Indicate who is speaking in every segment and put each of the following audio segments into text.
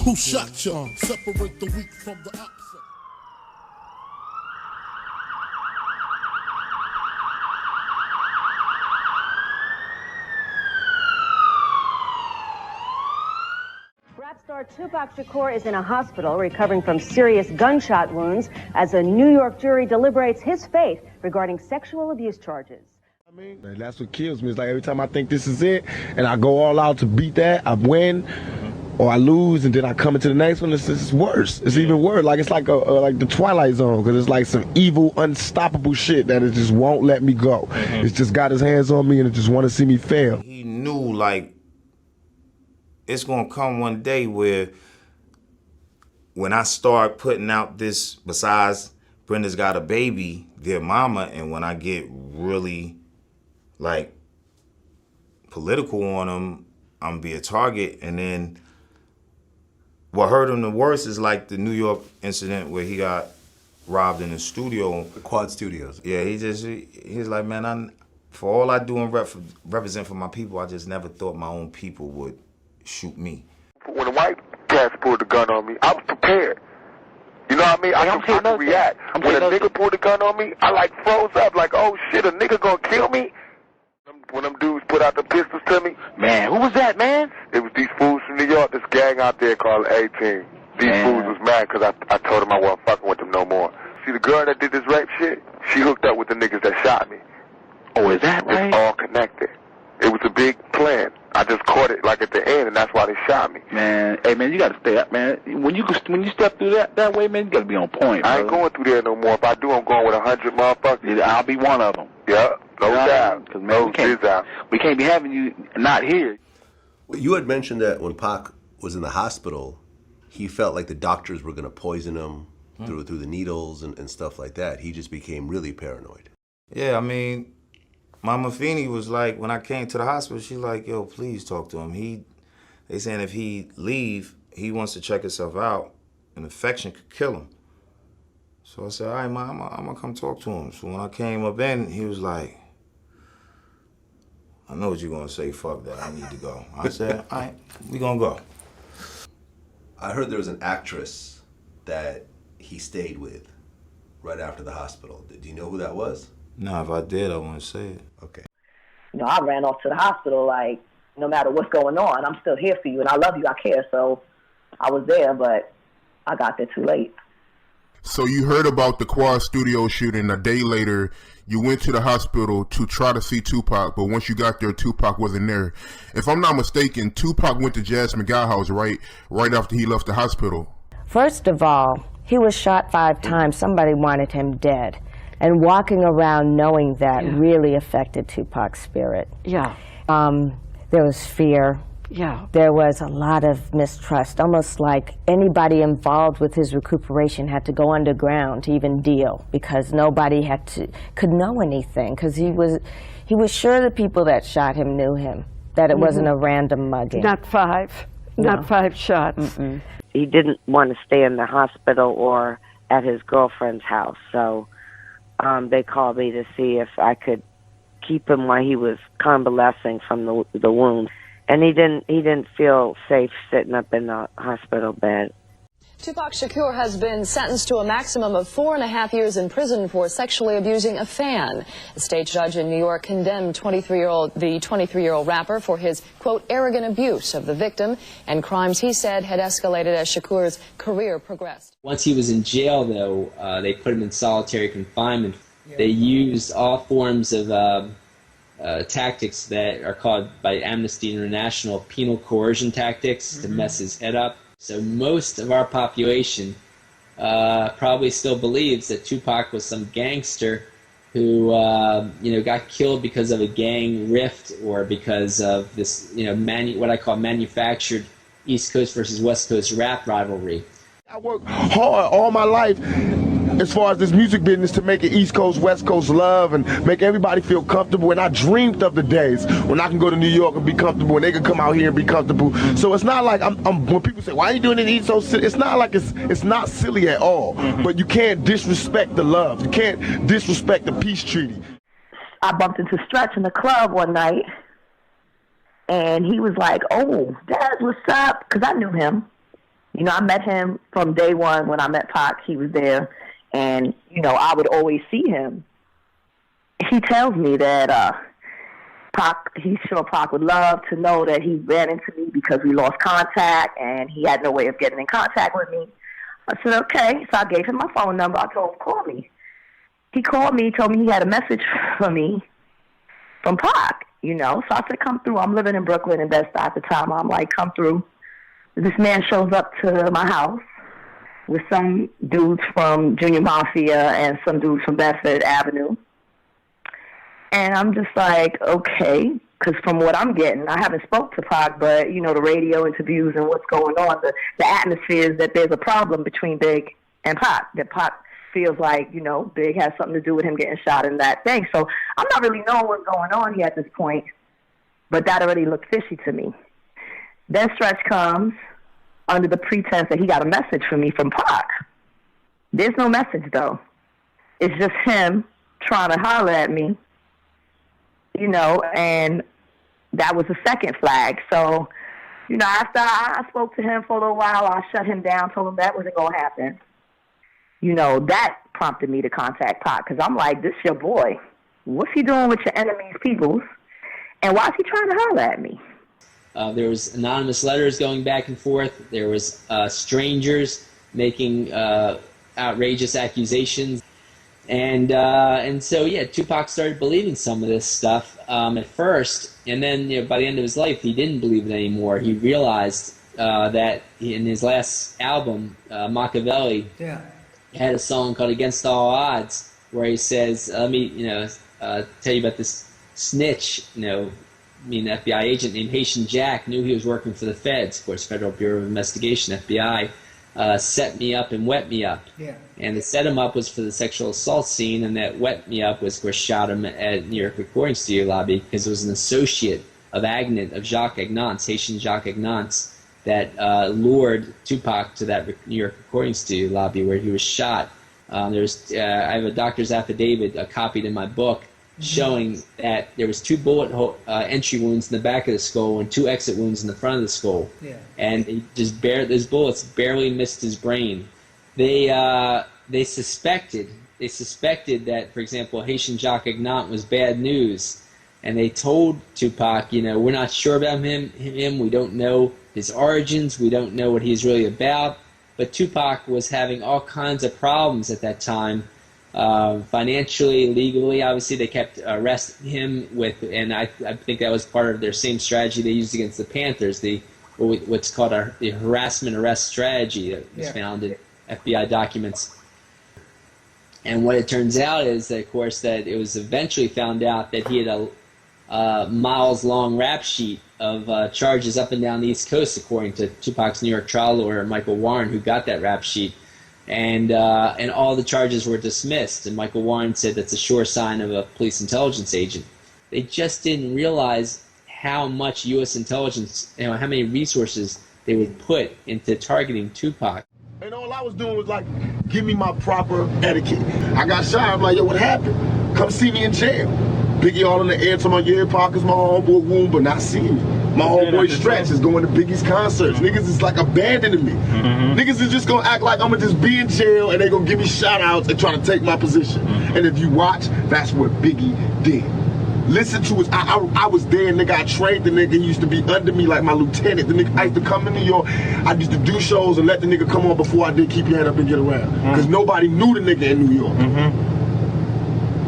Speaker 1: Who shot you? Separate the weak from the opposite.
Speaker 2: Rap star Tupac Shakur is in a hospital recovering from serious gunshot wounds as a New York jury deliberates his fate regarding sexual abuse charges.
Speaker 3: And that's what kills me. It's like every time I think this is it, and I go all out to beat that, I win, or I lose, and then I come into the next one. It's worse. It's even worse. Like it's like like the Twilight Zone, because it's like some evil, unstoppable shit that it just won't let me go. It's just got his hands on me, and it just want to see me fail.
Speaker 4: He knew like it's gonna come one day where when I start putting out this, besides Brenda's Got a Baby, Dear Mama, and when I get really like political on him, I'm gonna be a target. And then what hurt him the worst is like the New York incident where he got robbed in the studio.
Speaker 5: The Quad Studios.
Speaker 4: Yeah, he's like, man, for all I do and represent for my people, I just never thought my own people would shoot me.
Speaker 6: When the white cats pulled the gun on me, I was prepared. You know what I mean? I can react. When a nigga pulled the gun on me, I like froze up, like, oh shit, a nigga gonna kill me? When them dudes put out the pistols to me, man, who was that, man? It was these fools from New York, this gang out there called A-Team. These fools was mad because I told them I wasn't fucking with them no more. See, the girl that did this rape shit, she hooked up with the niggas that shot me. Oh, is that right? It's all connected. It was a big plan. I just caught it like at the end, and that's why they shot me.
Speaker 7: Man, hey man, you gotta stay up, man. When you step through that way, man, you gotta be on point.
Speaker 6: I ain't going through there no more. If I do, I'm going with 100 motherfuckers.
Speaker 7: Yeah, I'll be one of them.
Speaker 6: Yeah, no doubt.
Speaker 7: Because man, we can't be having you not here.
Speaker 5: You had mentioned that when Pac was in the hospital, he felt like the doctors were gonna poison him through the needles and stuff like that. He just became really paranoid.
Speaker 4: Yeah, I mean, Mama Feeney was like, when I came to the hospital, she's like, yo, please talk to him. They saying if he leave, he wants to check himself out. An infection could kill him. So I said, all right, Ma, I'm gonna come talk to him. So when I came up in, he was like, I know what you're gonna say, fuck that, I need to go. I said, all right, we gonna go.
Speaker 5: I heard there was an actress that he stayed with right after the hospital. Do you know who that was?
Speaker 4: No, if I did, I wouldn't say it.
Speaker 5: Okay.
Speaker 8: You know, I ran off to the hospital like, no matter what's going on, I'm still here for you, and I love you, I care. So I was there, but I got there too late.
Speaker 1: So you heard about the Quad Studio shooting. A day later, you went to the hospital to try to see Tupac, but once you got there, Tupac wasn't there. If I'm not mistaken, Tupac went to Jasmine Guy House right after he left the hospital.
Speaker 2: First of all, he was shot 5 times. Somebody wanted him dead. And walking around knowing that really affected Tupac's spirit. Yeah. There was fear. Yeah. There was a lot of mistrust, almost like anybody involved with his recuperation had to go underground to even deal, because nobody could know anything, because he was sure the people that shot him knew him, that it wasn't a random mugging.
Speaker 9: Not 5.
Speaker 2: No.
Speaker 9: Not 5 shots.
Speaker 8: Mm-mm. He didn't want to stay in the hospital or at his girlfriend's house, so they called me to see if I could keep him while he was convalescing from the wound. And he didn't feel safe sitting up in the hospital bed.
Speaker 10: Tupac Shakur has been sentenced to a maximum of 4.5 years in prison for sexually abusing a fan. A state judge in New York condemned the 23-year-old rapper for his, quote, arrogant abuse of the victim and crimes he said had escalated as Shakur's career progressed.
Speaker 11: Once he was in jail, though, they put him in solitary confinement. They used all forms of tactics that are called by Amnesty International penal coercion tactics to mess his head up. So most of our population probably still believes that Tupac was some gangster who got killed because of a gang rift or because of this what I call manufactured East Coast versus West Coast rap rivalry.
Speaker 3: I worked hard all my life as far as this music business to make it East Coast, West Coast love and make everybody feel comfortable. And I dreamed of the days when I can go to New York and be comfortable, and they can come out here and be comfortable. So it's not like when people say, why are you doing it in East Coast? It's not like it's not silly at all. But you can't disrespect the love. You can't disrespect the peace treaty.
Speaker 8: I bumped into Stretch in the club one night, and he was like, oh, Dad, what's up? Because I knew him.
Speaker 9: You know, I met him from day one. When I met Pac, he was there, and, you know, I would always see him. He tells me that he's sure Pac would love to know that he ran into me because we lost contact, and he had no way of getting in contact with me. I said, okay. So I gave him my phone number. I told him, call me. He called me, told me he had a message for me from Pac, you know. So I said, come through. I'm living in Brooklyn in Bed-Stuy at the time. I'm like, come through. This man shows up to my house with some dudes from Junior Mafia and some dudes from Bedford Avenue. And I'm just like, okay, because from what I'm getting, I haven't spoke to Pac, but, you know, the radio interviews and what's going on, the atmosphere is that there's a problem between Big and Pac, that Pac feels like, you know, Big has something to do with him getting shot in that thing. So I'm not really knowing what's going on here at this point, but that already looked fishy to me. Then Stretch comes under the pretense that he got a message from me from Pac. There's no message, though. It's just him trying to holler at me, you know, and that was the second flag. So, you know, after I spoke to him for a little while, I shut him down, told him that wasn't going to happen. You know, that prompted me to contact Pac, because I'm like, this your boy. What's he doing with your enemy's peoples? And why is he trying to holler at me?
Speaker 11: There was anonymous letters going back and forth. There was strangers making outrageous accusations. And so, yeah, Tupac started believing some of this stuff at first. And then, you know, by the end of his life, he didn't believe it anymore. He realized that in his last album, Makaveli, had a song called Against All Odds, where he says, let me, you know, tell you about this snitch, you know, I mean, an FBI agent named Haitian Jack knew he was working for the feds, of course, Federal Bureau of Investigation, FBI, set me up and wet me up. Yeah. And the set him up was for the sexual assault scene, and that wet me up was where shot him at New York recording studio lobby, because it was an associate of Jacques Agnance, Haitian Jacques Agnance, that lured Tupac to that New York recording studio lobby where he was shot. I have a doctor's affidavit copied in my book showing that there was 2 bullet entry wounds in the back of the skull and 2 exit wounds in the front of the skull. Yeah. And those bullets barely missed his brain. They suspected that, for example, Haitian Jacques Agnant was bad news, and they told Tupac, you know, we're not sure about him. We don't know his origins. We don't know what he's really about. But Tupac was having all kinds of problems at that time. Financially, legally, obviously, they kept arresting him and I think that was part of their same strategy they used against the Panthers, what's called the harassment arrest strategy that was found in FBI documents. And what it turns out is that, of course, that it was eventually found out that he had a miles-long rap sheet of charges up and down the East Coast, according to Tupac's New York trial lawyer, Michael Warren, who got that rap sheet. And all the charges were dismissed. And Michael Warren said that's a sure sign of a police intelligence agent. They just didn't realize how much U.S. intelligence, you know, how many resources they would put into targeting Tupac.
Speaker 3: And all I was doing was like, give me my proper etiquette. I got shot. I'm like, yo, what happened? Come see me in jail. Biggie all in the air to my Park is my homeboy wound, but not seeing me. My homeboy Stretch is going to Biggie's concerts. Niggas is like abandoning me. Niggas is just gonna act like I'm gonna just be in jail and they gonna give me shout outs and try to take my position. And if you watch, that's what Biggie did. Listen to us. I was there, nigga. I trained the nigga. He used to be under me like my lieutenant. The nigga, I used to come to New York. I used to do shows and let the nigga come on before I did Keep Your Head Up and Get Around. Because nobody knew the nigga in New York.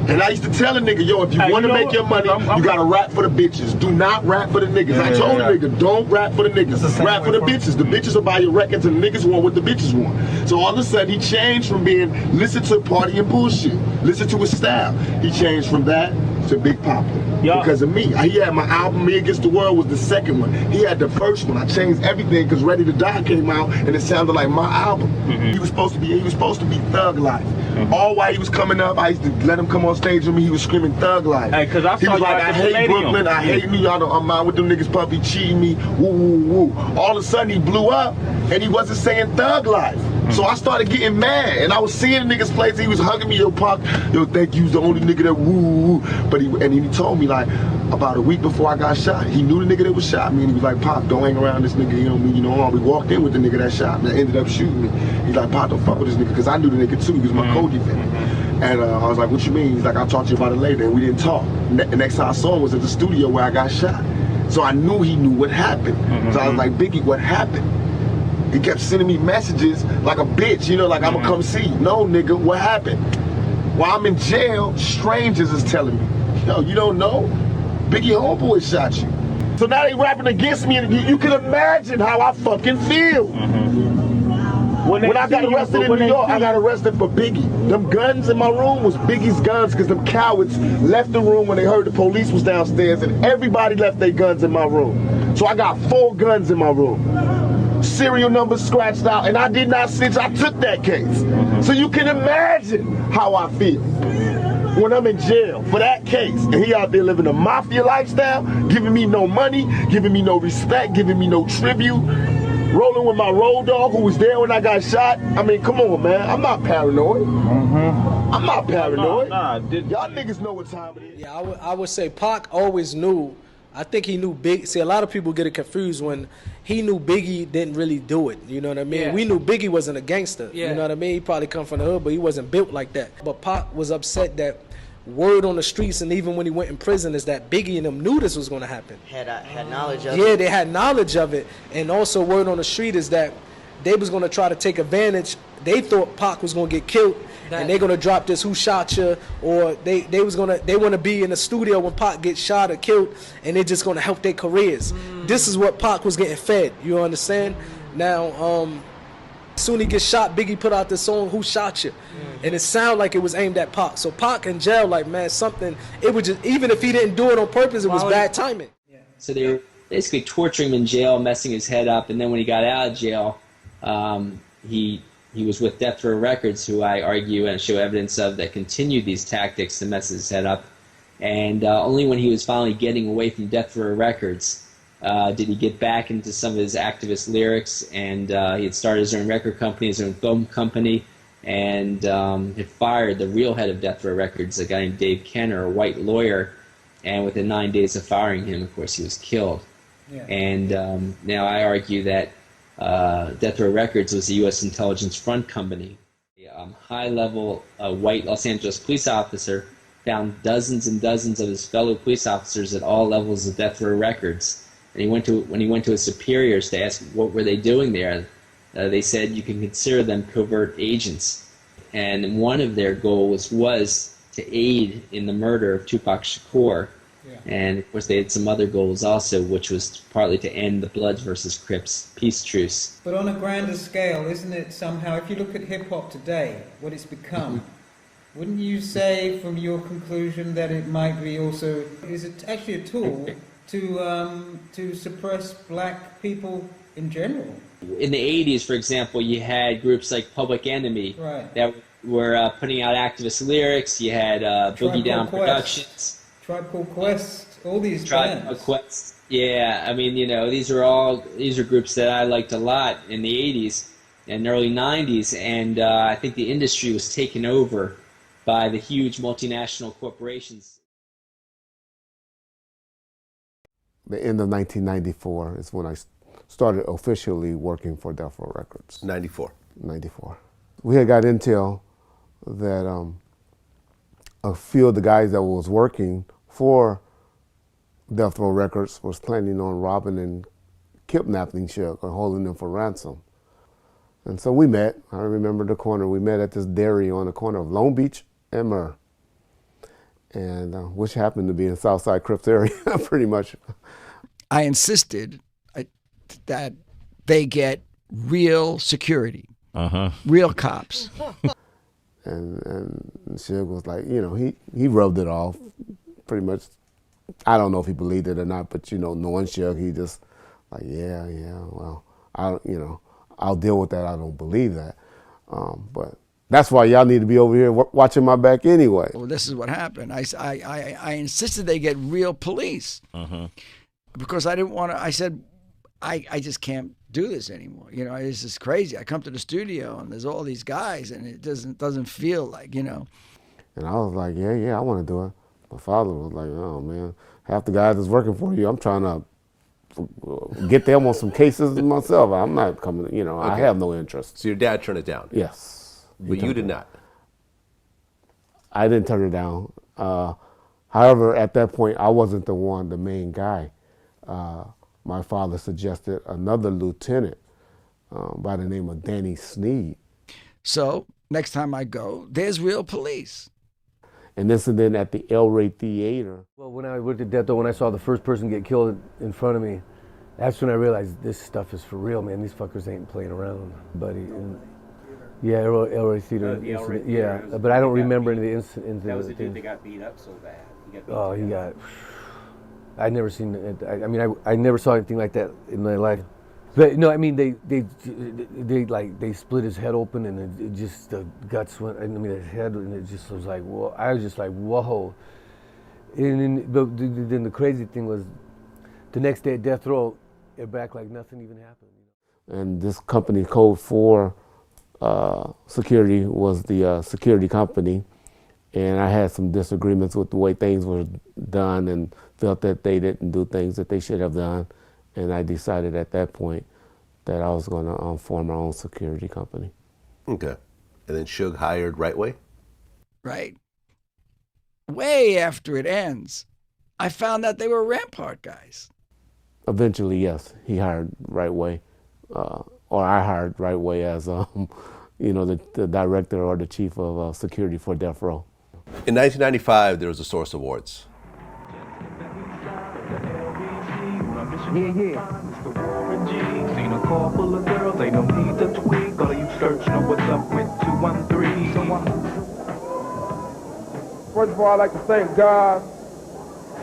Speaker 3: And I used to tell a nigga, yo, if you want to make your money, you got to rap for the bitches. Do not rap for the niggas. I told the nigga, don't rap for the niggas. Rap for the bitches. The bitches will buy your records and the niggas want what the bitches want. So all of a sudden, he changed from being listen to party and bullshit, listen to his style. He changed from that to Big Papa because of me. He had my album, Me Against the World was the second one. He had the first one. I changed everything because Ready to Die came out and it sounded like my album. He was supposed to be Thug Life. All while he was coming up, I used to let him come on stage with me. He was screaming Thug Life.
Speaker 12: Hey, cause
Speaker 3: he was like, I hate Brooklyn, I hate New York, I'm out with them niggas puppy cheating me, woo woo woo. All of a sudden he blew up and he wasn't saying Thug Life. So I started getting mad and I was seeing the niggas plays. He was hugging me, yo Pac, yo thank you, was the only nigga that woo woo. But he told me like, about a week before I got shot. He knew the nigga that was shot me, and he was like, Pop, don't hang around this nigga, you know, we walked in with the nigga that shot me, that ended up shooting me. He's like, Pop, don't fuck with this nigga, because I knew the nigga too, he was my co-defendant. And I was like, what you mean? He's like, I'll talk to you about it later, and we didn't talk. The next time I saw him was at the studio where I got shot. So I knew he knew what happened. So I was like, Biggie, what happened? He kept sending me messages like a bitch, you know, like I'ma come see you. No, nigga, what happened? While I'm in jail, strangers is telling me, yo, you don't know? Biggie homeboy shot you. So now they rapping against me, and you can imagine how I fucking feel. When I got arrested in New York, I got arrested for Biggie. Them guns in my room was Biggie's guns, because them cowards left the room when they heard the police was downstairs, and everybody left their guns in my room. So I got 4 guns in my room. Serial numbers scratched out, and I did not snitch. I took that case. So you can imagine how I feel when I'm in jail for that case, and he out there living a mafia lifestyle, giving me no money, giving me no respect, giving me no tribute, rolling with my road dog who was there when I got shot. I mean, come on, man. I'm not paranoid. I'm not paranoid. Y'all niggas know what time it is.
Speaker 12: Yeah, I would say Pac always knew. I think he knew Big. See, a lot of people get it confused when he knew Biggie didn't really do it. You know what I mean?
Speaker 13: Yeah.
Speaker 12: We knew Biggie wasn't a gangster.
Speaker 13: Yeah.
Speaker 12: You know what I mean? He probably come from the hood, but he wasn't built like that. But Pac was upset that word on the streets, and even when he went in prison, is that Biggie and them knew this was going to happen.
Speaker 13: Had knowledge of it.
Speaker 12: Yeah, they had knowledge of it. And also word on the street is that they was going to try to take advantage. They thought Pac was going to get killed, and they're going to drop this who shot you, or they want to be in the studio when Pac gets shot or killed, and they're just going to help their careers. This is what Pac was getting fed. You understand? Now, soon he gets shot, Biggie put out this song, Who Shot You? And it sounded like it was aimed at Pac. So Pac in jail, like, man, something, it was just, even if he didn't do it on purpose, it was bad timing.
Speaker 11: So they were basically torturing him in jail, messing his head up, and then when he got out of jail, he was with Death Row Records, who I argue and show evidence of that continued these tactics to mess his head up. And only when he was finally getting away from Death Row Records did he get back into some of his activist lyrics, and he had started his own record company, his own film company, and had fired the real head of Death Row Records, a guy named Dave Kenner, a white lawyer, and within 9 days of firing him, of course, he was killed. Yeah. And now I argue that Death Row Records was a U.S. intelligence front company. A high-level white Los Angeles police officer found dozens and dozens of his fellow police officers at all levels of Death Row Records. And when he went to his superiors to ask what were they doing there, they said you can consider them covert agents. And one of their goals was to aid in the murder of Tupac Shakur. Yeah. And of course they had some other goals also, which was partly to end the Bloods versus Crips peace truce.
Speaker 14: But on a grander scale, isn't it somehow, if you look at hip-hop today, what it's become, wouldn't you say from your conclusion that it might be also, is it actually a tool to suppress black people in general?
Speaker 11: In the 80s, for example, you had groups like Public Enemy that were putting out activist lyrics. You had Boogie Down Productions.
Speaker 14: Tribe Called Quest, all these
Speaker 11: Tribe Called Quest. Yeah, I mean, you know, these are groups that I liked a lot in the 80s and early 90s, and I think the industry was taken over by the huge multinational corporations.
Speaker 15: The end of 1994 is when I started officially working for Death Row Records.
Speaker 5: 94.
Speaker 15: We had got intel that a few of the guys that was working for Death Row Records was planning on robbing and kidnapping Suge or holding them for ransom. And so we met. I remember the corner. We met at this dairy on the corner of Long Beach and Myrrh, and which happened to be in Southside Crips area, pretty much.
Speaker 16: I insisted that they get real security, real cops.
Speaker 15: And Suge was like, you know, he rubbed it off pretty much. I don't know if he believed it or not, but, you know, knowing Suge, he just like, yeah, well, I'll deal with that. I don't believe that. But that's why y'all need to be over here watching my back anyway.
Speaker 16: Well, this is what happened. I insisted they get real police because I didn't want to. I said, I just can't do this anymore. You know, this is crazy. I come to the studio and there's all these guys and it doesn't feel like, you know.
Speaker 15: And I was like, yeah, I want to do it. My father was like, oh man, half the guys that's working for you, I'm trying to get them on some cases myself. I'm not coming, you know, I have no interest.
Speaker 5: So your dad turned it down?
Speaker 15: Yes.
Speaker 5: But you did not?
Speaker 15: I didn't turn it down. However, at that point, I wasn't the main guy. My father suggested another lieutenant by the name of Danny Sneed.
Speaker 16: So next time I go, there's real police.
Speaker 15: An incident at the El Rey Theater.
Speaker 13: Well, when I worked at Death Row, when I saw the first person get killed in front of me, that's when I realized this stuff is for real, man. These fuckers ain't playing around, buddy. And yeah, El Rey Theater. Yeah, but I don't remember any of the incidents.
Speaker 17: That was the dude that got beat up so bad.
Speaker 13: He got. I never seen it. I mean, I never saw anything like that in my life. But no, I mean they split his head open and it just the guts went. I mean his head and it just was like whoa. I was just like whoa. And then the crazy thing was, the next day at Death Row, they're back like nothing even happened.
Speaker 15: And this company, Code 4 Security, was the security company, and I had some disagreements with the way things were done and felt that they didn't do things that they should have done. And I decided at that point that I was going to form my own security company.
Speaker 5: Okay. And then Suge hired Right Way?
Speaker 16: Right. Way after it ends, I found out they were Rampart guys.
Speaker 15: Eventually, yes, he hired Right Way, or I hired Right Way as, you know, the director or the chief of security for Death Row.
Speaker 5: In 1995, there was the Source Awards.
Speaker 18: Seen a car full of girls, ain't no need to tweak. All of you search know what's up with 213.
Speaker 3: First of all, I'd like to thank God.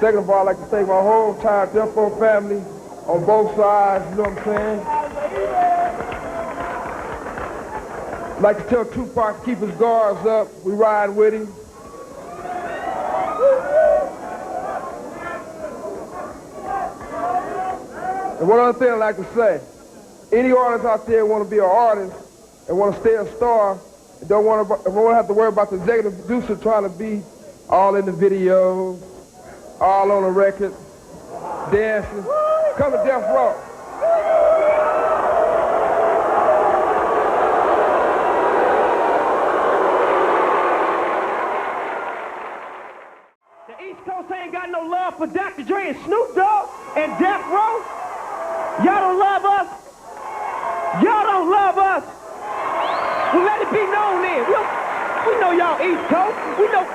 Speaker 3: Second of all, I'd like to thank my whole entire Death Row family on both sides, you know what I'm saying? I'd like to tell Tupac to keep his guards up. We ride with him. And one other thing I'd like to say, any artist out there want to be an artist and want to stay a star, and don't want to have to worry about the executive producer trying to be all in the videos, all on the record, dancing. Come to Death Row.
Speaker 19: The East Coast ain't got no love for Dr. Dre and Snoop Dogg and Death Row. Y'all don't love us. Y'all don't love us. Well, let it be known then. We know y'all East Coast. We know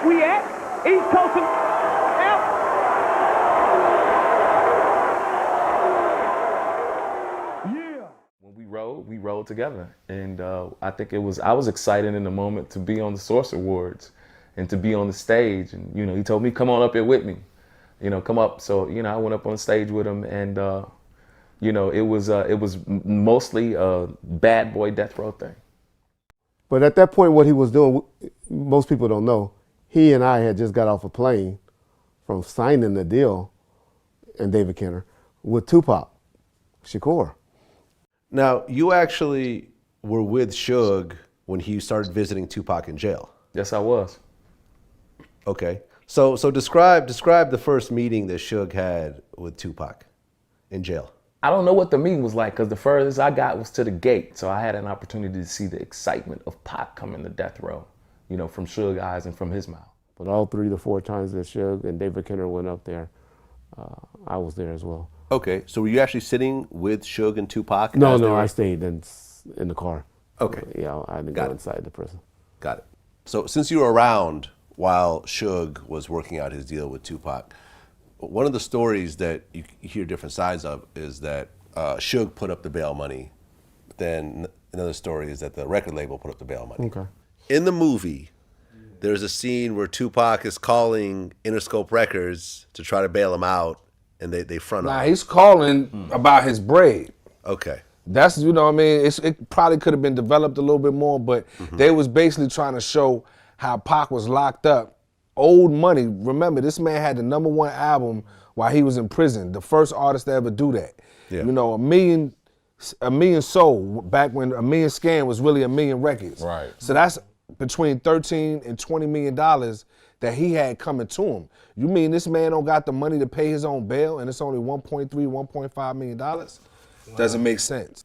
Speaker 19: we at East Coast and out.
Speaker 20: Yeah. When we rode together, and I think I was excited in the moment to be on the Source Awards and to be on the stage. And you know, he told me, "Come on up here with me." You know, come up. So you know, I went up on stage with him, and you know, it was mostly a bad boy Death Row thing.
Speaker 15: But at that point, what he was doing, most people don't know, he and I had just got off a plane from signing the deal, and David Kenner, with Tupac Shakur.
Speaker 5: Now, you actually were with Suge when he started visiting Tupac in jail.
Speaker 20: Yes, I was.
Speaker 5: Okay. So describe the first meeting that Suge had with Tupac in jail.
Speaker 20: I don't know what the meeting was like, because the furthest I got was to the gate. So I had an opportunity to see the excitement of Pac coming to Death Row, you know, from Suge's eyes and from his mouth.
Speaker 15: But all 3 to 4 times that Suge and David Kenner went up there, I was there as well.
Speaker 5: Okay, so were you actually sitting with Suge and Tupac?
Speaker 15: No, I stayed in the car.
Speaker 5: Okay.
Speaker 15: Yeah, I didn't go inside the prison.
Speaker 5: Got it. So since you were around while Suge was working out his deal with Tupac, one of the stories that you hear different sides of is that Suge put up the bail money. Then another story is that the record label put up the bail money.
Speaker 15: Okay.
Speaker 5: In the movie, there's a scene where Tupac is calling Interscope Records to try to bail him out, and they front him.
Speaker 21: Nah, he's calling about his bread.
Speaker 5: Okay.
Speaker 21: That's, you know what I mean? It probably could have been developed a little bit more, but they was basically trying to show how Pac was locked up. Old money. Remember, this man had the #1 album while he was in prison. The first artist to ever do that.
Speaker 5: Yeah.
Speaker 21: You know, a million sold back when a million scan was really a million records. Right. So that's between $13 and $20 million that he had coming to him. You mean this man don't got the money to pay his own bail and it's only $1.5 million? Doesn't make sense.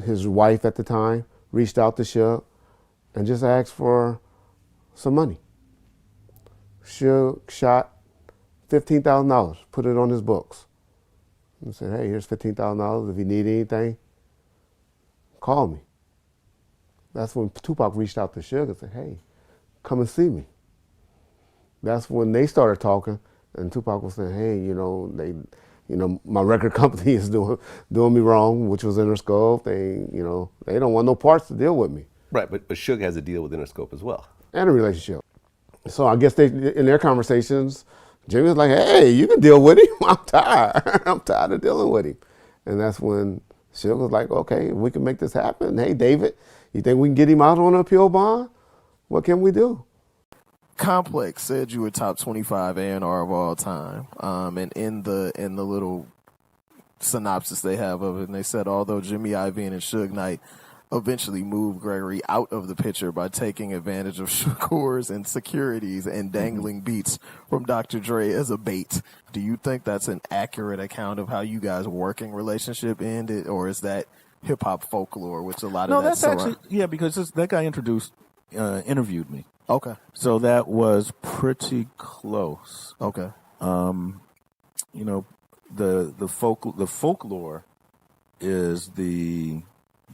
Speaker 15: His wife at the time reached out to Suge and just asked for some money. Suge shot $15,000, put it on his books, and said, hey, here's $15,000. If you need anything, call me. That's when Tupac reached out to Suge and said, hey, come and see me. That's when they started talking, and Tupac was saying, hey, my record company is doing me wrong, which was Interscope. They don't want no parts to deal with me.
Speaker 5: Right, but Suge has a deal with Interscope as well.
Speaker 15: And a relationship. So I guess in their conversations, Jimmy was like, hey, you can deal with him. I'm tired. I'm tired of dealing with him. And that's when Suge was like, okay, we can make this happen. Hey, David, you think we can get him out on an appeal bond? What can we do?
Speaker 6: Complex said you were top 25 A&R of all time. And in the little synopsis they have of it, and they said, although Jimmy Iovine and Suge Knight eventually moved Gregory out of the picture by taking advantage of Shakur's insecurities and dangling beats from Dr. Dre as a bait. Do you think that's an accurate account of how you guys' working relationship ended, or is that hip-hop folklore, which a lot of that's
Speaker 22: actually, yeah, because that guy interviewed me.
Speaker 6: Okay.
Speaker 22: So that was pretty close.
Speaker 6: Okay.
Speaker 22: The folklore is the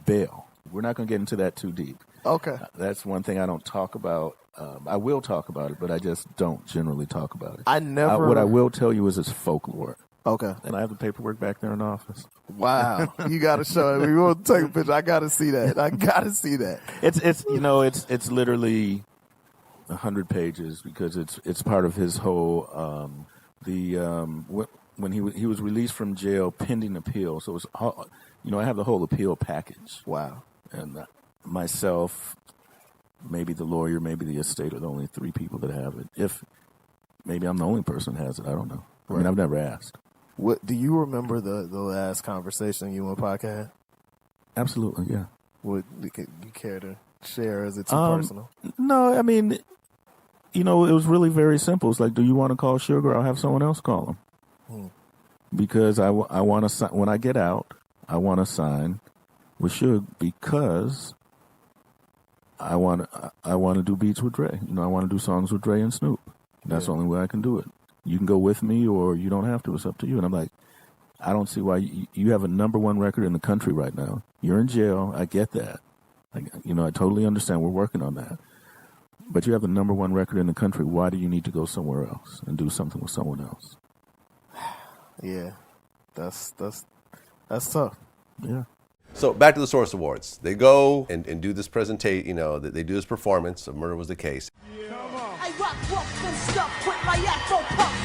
Speaker 22: bail. We're not going to get into that too deep.
Speaker 6: Okay.
Speaker 22: That's one thing I don't talk about. I will talk about it, but I just don't generally talk about it.
Speaker 6: I never.
Speaker 22: What I will tell you is it's folklore.
Speaker 6: Okay.
Speaker 22: And I have the paperwork back there in the office.
Speaker 6: Wow. You got to show it. We won't take a picture. I got to see that.
Speaker 22: It's literally 100 pages because it's part of his whole when he was released from jail pending appeal. So it's I have the whole appeal package.
Speaker 6: Wow.
Speaker 22: And myself, maybe the lawyer, maybe the estate are the only three people that have it. If maybe I'm the only person that has it, I don't know. I mean, I've never asked.
Speaker 6: What do you remember the last conversation you and Pac had?
Speaker 22: Absolutely, yeah.
Speaker 6: Would you care to share? Is it too personal?
Speaker 22: No, I mean, it was really very simple. It's like, do you want to call Sugar? I'll have someone else call him. Because I want to, when I get out, I want to sign with Suge because I want to do beats with Dre. I want to do songs with Dre and Snoop. That's the only way I can do it. You can go with me or you don't have to. It's up to you. And I'm like, I don't see why you have a #1 record in the country right now. You're in jail. I get that. I totally understand. We're working on that. But you have the #1 record in the country. Why do you need to go somewhere else and do something with someone else?
Speaker 6: Yeah, that's tough.
Speaker 22: Yeah.
Speaker 5: So back to the Source Awards. They go and do this presentation, they do this performance of Murder Was the Case.
Speaker 23: I rock rough and stuff with my afro puff.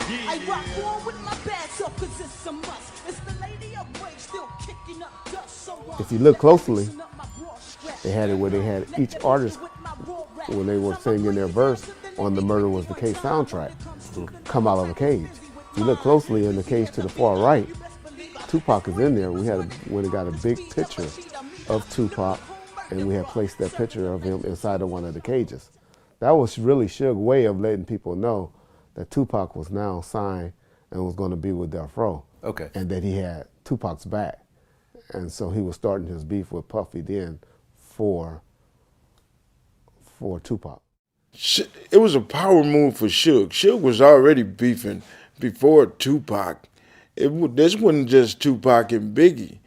Speaker 23: I rock war with my bad self cause it's a must. It's the lady of rage still kicking up dust. So
Speaker 15: If you look closely, they had it where they had each artist, when they were singing their verse on the Murder Was the Case soundtrack, come out of a cage. If you look closely in the cage to the far right, Tupac is in there. We got a big picture of Tupac, and we had placed that picture of him inside of one of the cages. That was really Suge's way of letting people know that Tupac was now signed and was going to be with Death Row.
Speaker 5: Okay.
Speaker 15: And that he had Tupac's back. And so he was starting his beef with Puffy then for Tupac.
Speaker 24: It was a power move for Suge. Suge was already beefing before Tupac. This wasn't just Tupac and Biggie.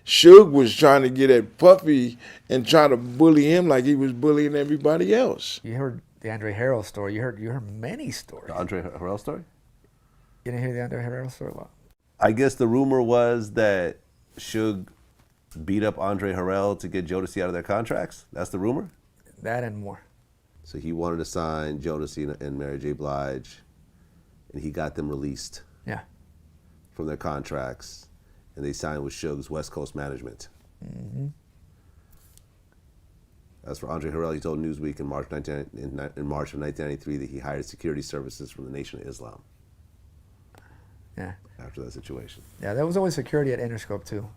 Speaker 24: Suge was trying to get at Puffy and trying to bully him like he was bullying everybody else.
Speaker 25: You heard the Andre Harrell story. You heard many stories.
Speaker 5: The Andre Harrell story?
Speaker 25: You didn't hear the Andre Harrell story? Well,
Speaker 5: I guess the rumor was that Suge beat up Andre Harrell to get Jodeci out of their contracts. That's the rumor?
Speaker 25: That and more.
Speaker 5: So he wanted to sign Jodeci and Mary J. Blige, and he got them released.
Speaker 25: Yeah.
Speaker 5: From their contracts, and they signed with Suge's West Coast management.
Speaker 25: Mm-hmm.
Speaker 5: As for Andre Harrell, he told Newsweek in March of 1993 that he hired security services from the Nation of Islam.
Speaker 25: Yeah.
Speaker 5: After that situation.
Speaker 25: Yeah, there was always security at Interscope too,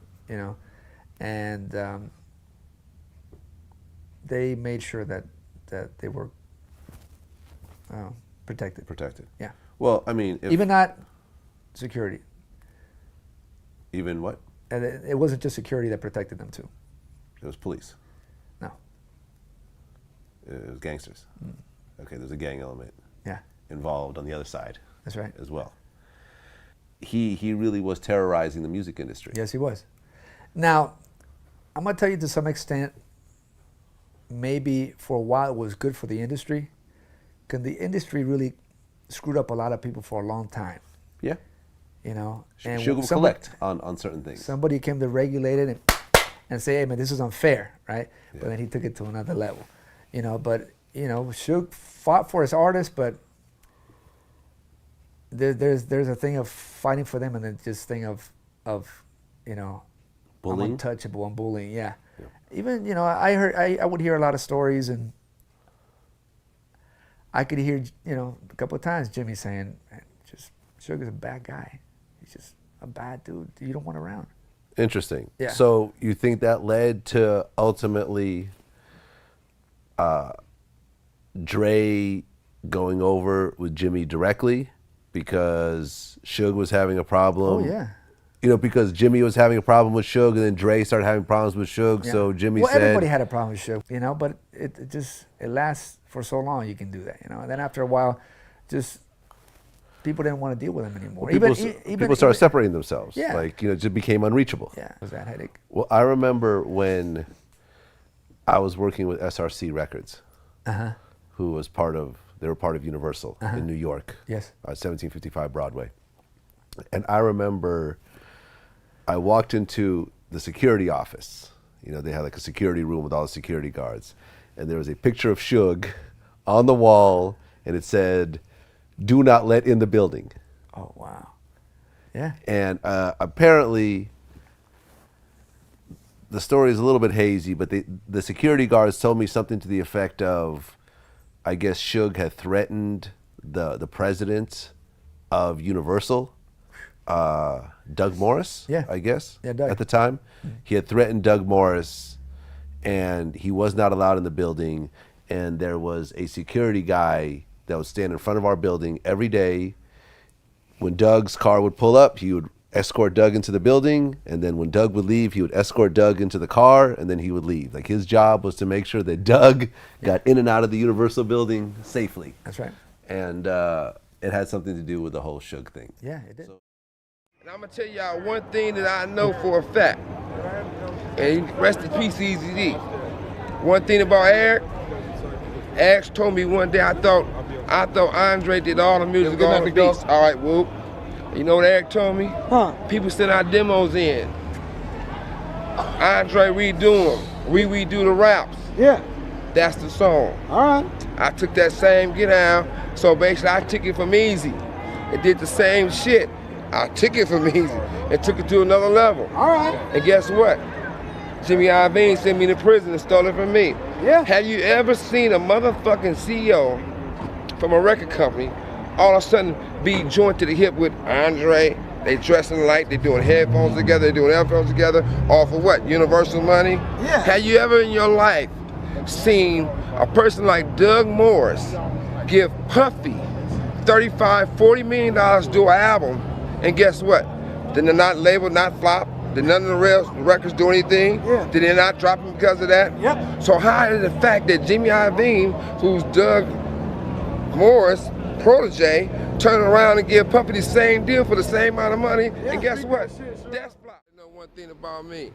Speaker 25: and they made sure that they were protected.
Speaker 5: Protected.
Speaker 25: Yeah.
Speaker 5: Well, I mean,
Speaker 25: even not security.
Speaker 5: Even what?
Speaker 25: And it wasn't just security that protected them too.
Speaker 5: It was police.
Speaker 25: No.
Speaker 5: It was gangsters. Okay, there's a gang element.
Speaker 25: Yeah.
Speaker 5: Involved on the other side.
Speaker 25: That's right.
Speaker 5: As well. He really was terrorizing the music industry.
Speaker 25: Yes, he was. Now, I'm gonna tell you to some extent, maybe for a while it was good for the industry, because the industry really screwed up a lot of people for a long time.
Speaker 5: Yeah.
Speaker 25: You know,
Speaker 5: And Sugar will collect on certain things.
Speaker 25: Somebody came to regulate it and say, hey man, this is unfair, right?
Speaker 5: Yeah.
Speaker 25: But then he took it to another level. You know, but you know, Suge fought for his artists, but there's a thing of fighting for them and then just thing of you know,
Speaker 5: bullying?
Speaker 25: I'm untouchable and bullying, yeah. Even, you know, I would hear a lot of stories, and I could hear, you know, a couple of times Jimmy saying, man, just Sugar's a bad guy. He's just a bad dude you don't want around.
Speaker 5: Interesting.
Speaker 25: Yeah.
Speaker 5: So you think that led to ultimately Dre going over with Jimmy directly because Suge was having a problem?
Speaker 25: Oh, yeah.
Speaker 5: You know, because Jimmy was having a problem with Suge, and then Dre started having problems with Suge,
Speaker 25: Yeah.
Speaker 5: so Jimmy
Speaker 25: well,
Speaker 5: said...
Speaker 25: everybody had a problem with Suge, you know, but it just, it lasts for so long you can do that, you know. And then after a while, just people didn't want to deal with him anymore.
Speaker 5: Well, people started separating themselves.
Speaker 25: Yeah.
Speaker 5: Like, you know, it just became unreachable.
Speaker 25: Yeah, it was that headache.
Speaker 5: Well, I remember when I was working with SRC Records, who was they were part of Universal in New York.
Speaker 25: Yes.
Speaker 5: 1755 Broadway. And I remember I walked into the security office. You know, they had like a security room with all the security guards. And there was a picture of Suge on the wall, and it said, "Do not let in the building."
Speaker 25: Oh, wow. Yeah.
Speaker 5: And apparently, the story is a little bit hazy, but the security guards told me something to the effect of, I guess Suge had threatened the president of Universal, Doug Morris, I guess,
Speaker 25: Doug.
Speaker 5: at the time. He had threatened Doug Morris, and he was not allowed in the building, and there was a security guy that would stand in front of our building every day. When Doug's car would pull up, he would escort Doug into the building, and then when Doug would leave, he would escort Doug into the car, and then he would leave. Like, his job was to make sure that Doug got in and out of the Universal building safely.
Speaker 25: That's right.
Speaker 5: And it had something to do with the whole Suge thing.
Speaker 25: Yeah, it did.
Speaker 1: And I'm gonna tell y'all one thing that I know for a fact, and rest in peace, Eazy. One thing about Eric told me one day, I thought Andre did all the music, all the beats. All right, whoop. You know what Eric told me? Huh? People send our demos in. Andre redo them. Redo the raps.
Speaker 2: Yeah.
Speaker 1: That's the song.
Speaker 2: All right.
Speaker 1: I took that same get out. So basically, I took it from Eazy. It did the same shit. I took it from Eazy and took it to another level.
Speaker 2: All right.
Speaker 1: And guess what? Jimmy Iovine sent me to prison and stole it from me.
Speaker 2: Yeah.
Speaker 1: Have you ever seen a motherfucking CEO from a record company all of a sudden be joined to the hip with Andre? They dressing like they doing headphones together, they doing earphones together, all for what? Universal money?
Speaker 2: Yeah.
Speaker 1: Have you ever in your life seen a person like Doug Morris give Puffy $35, $40 million to do an album, and guess what? Did they not label, not flop? Did none of the records do anything?
Speaker 2: Yeah.
Speaker 1: Did they not drop them because of that?
Speaker 2: Yep.
Speaker 1: So how is the fact that Jimmy Iovine, who's Doug Morris' protege, turn around and give Puffy the same deal for the same amount of money, and guess what? That's flop. You know one thing about me,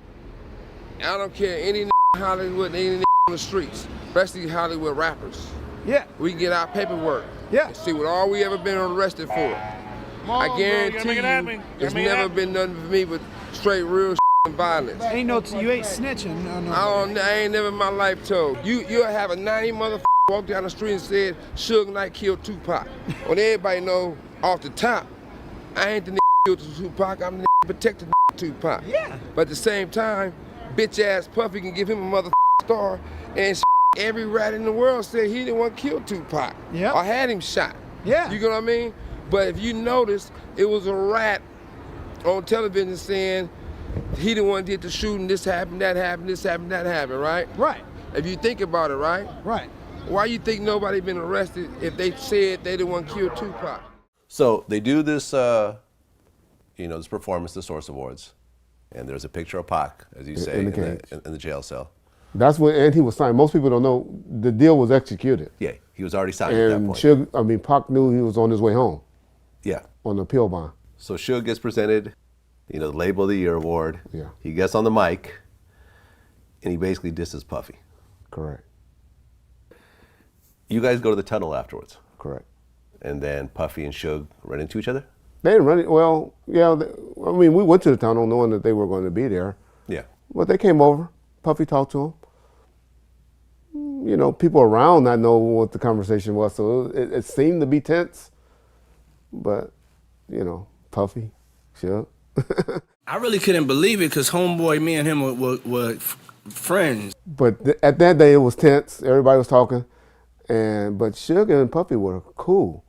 Speaker 1: I don't care any Hollywood, any on the streets, especially Hollywood rappers.
Speaker 2: Yeah.
Speaker 1: We can get our paperwork.
Speaker 2: Yeah.
Speaker 1: And see what all we ever been arrested for. I guarantee you, it's never been nothing for me but straight real and violence.
Speaker 2: Ain't no, you ain't snitching. No.
Speaker 1: I ain't never in my life told. You'll have a 90 motherfucker walk down the street and said Suge Knight killed Tupac. When everybody know off the top, I ain't the killed Tupac, I'm the protected Tupac.
Speaker 2: Yeah.
Speaker 1: But at the same time, bitch ass Puffy can give him a star, and every rat in the world said he didn't want to kill Tupac.
Speaker 2: Yep.
Speaker 1: Or had him shot.
Speaker 2: Yeah.
Speaker 1: You know what I mean? But if you notice, it was a rat on television saying he the one did the shooting, this happened, that happened, this happened, that happened, right?
Speaker 2: Right.
Speaker 1: If you think about it, right?
Speaker 2: Right.
Speaker 1: Why you think nobody been arrested if they said they the one killed Tupac?
Speaker 5: So they do this, this performance, the Source Awards, and there's a picture of Pac, as you say,
Speaker 15: In the cage.
Speaker 5: in the jail cell.
Speaker 15: That's when, and he was signed. Most people don't know the deal was executed.
Speaker 5: Yeah, he was already signed at that
Speaker 15: And
Speaker 5: point.
Speaker 15: Pac knew he was on his way home.
Speaker 5: Yeah.
Speaker 15: On the appeal bond.
Speaker 5: So Suge gets presented, the Label of the Year award.
Speaker 15: Yeah.
Speaker 5: He gets on the mic, and he basically disses Puffy.
Speaker 15: Correct.
Speaker 5: You guys go to the tunnel afterwards.
Speaker 15: Correct.
Speaker 5: And then Puffy and Suge run into each other?
Speaker 15: They didn't run it. Well, yeah. We went to the tunnel knowing that they were going to be there.
Speaker 5: Yeah.
Speaker 15: But they came over. Puffy talked to him. People around not know what the conversation was, so it seemed to be tense. But, Puffy, Suge.
Speaker 4: I really couldn't believe it because homeboy, me and him were friends.
Speaker 15: But at that day, it was tense. Everybody was talking. But Suge and Puffy were cool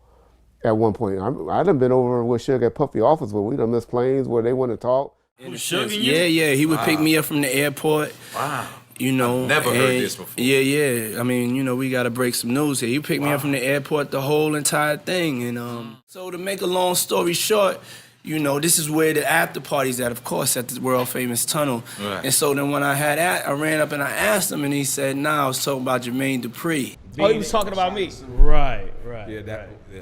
Speaker 15: at one point. I done been over with Suge at Puffy office where we done missed planes where they want to talk.
Speaker 4: Yeah, he would pick me up from the airport.
Speaker 7: Wow.
Speaker 4: Never
Speaker 7: heard this before.
Speaker 4: Yeah. I mean, we got to break some news here. He picked me up from the airport, the whole entire thing. And so to make a long story short, this is where the after party's at, of course, at the world famous tunnel.
Speaker 7: Right.
Speaker 4: And so then when I ran up and I asked him, and he said, "Nah, I was talking about Jermaine Dupri."
Speaker 8: Oh, he was talking about me.
Speaker 7: Right.
Speaker 8: Yeah,
Speaker 7: that. Yeah.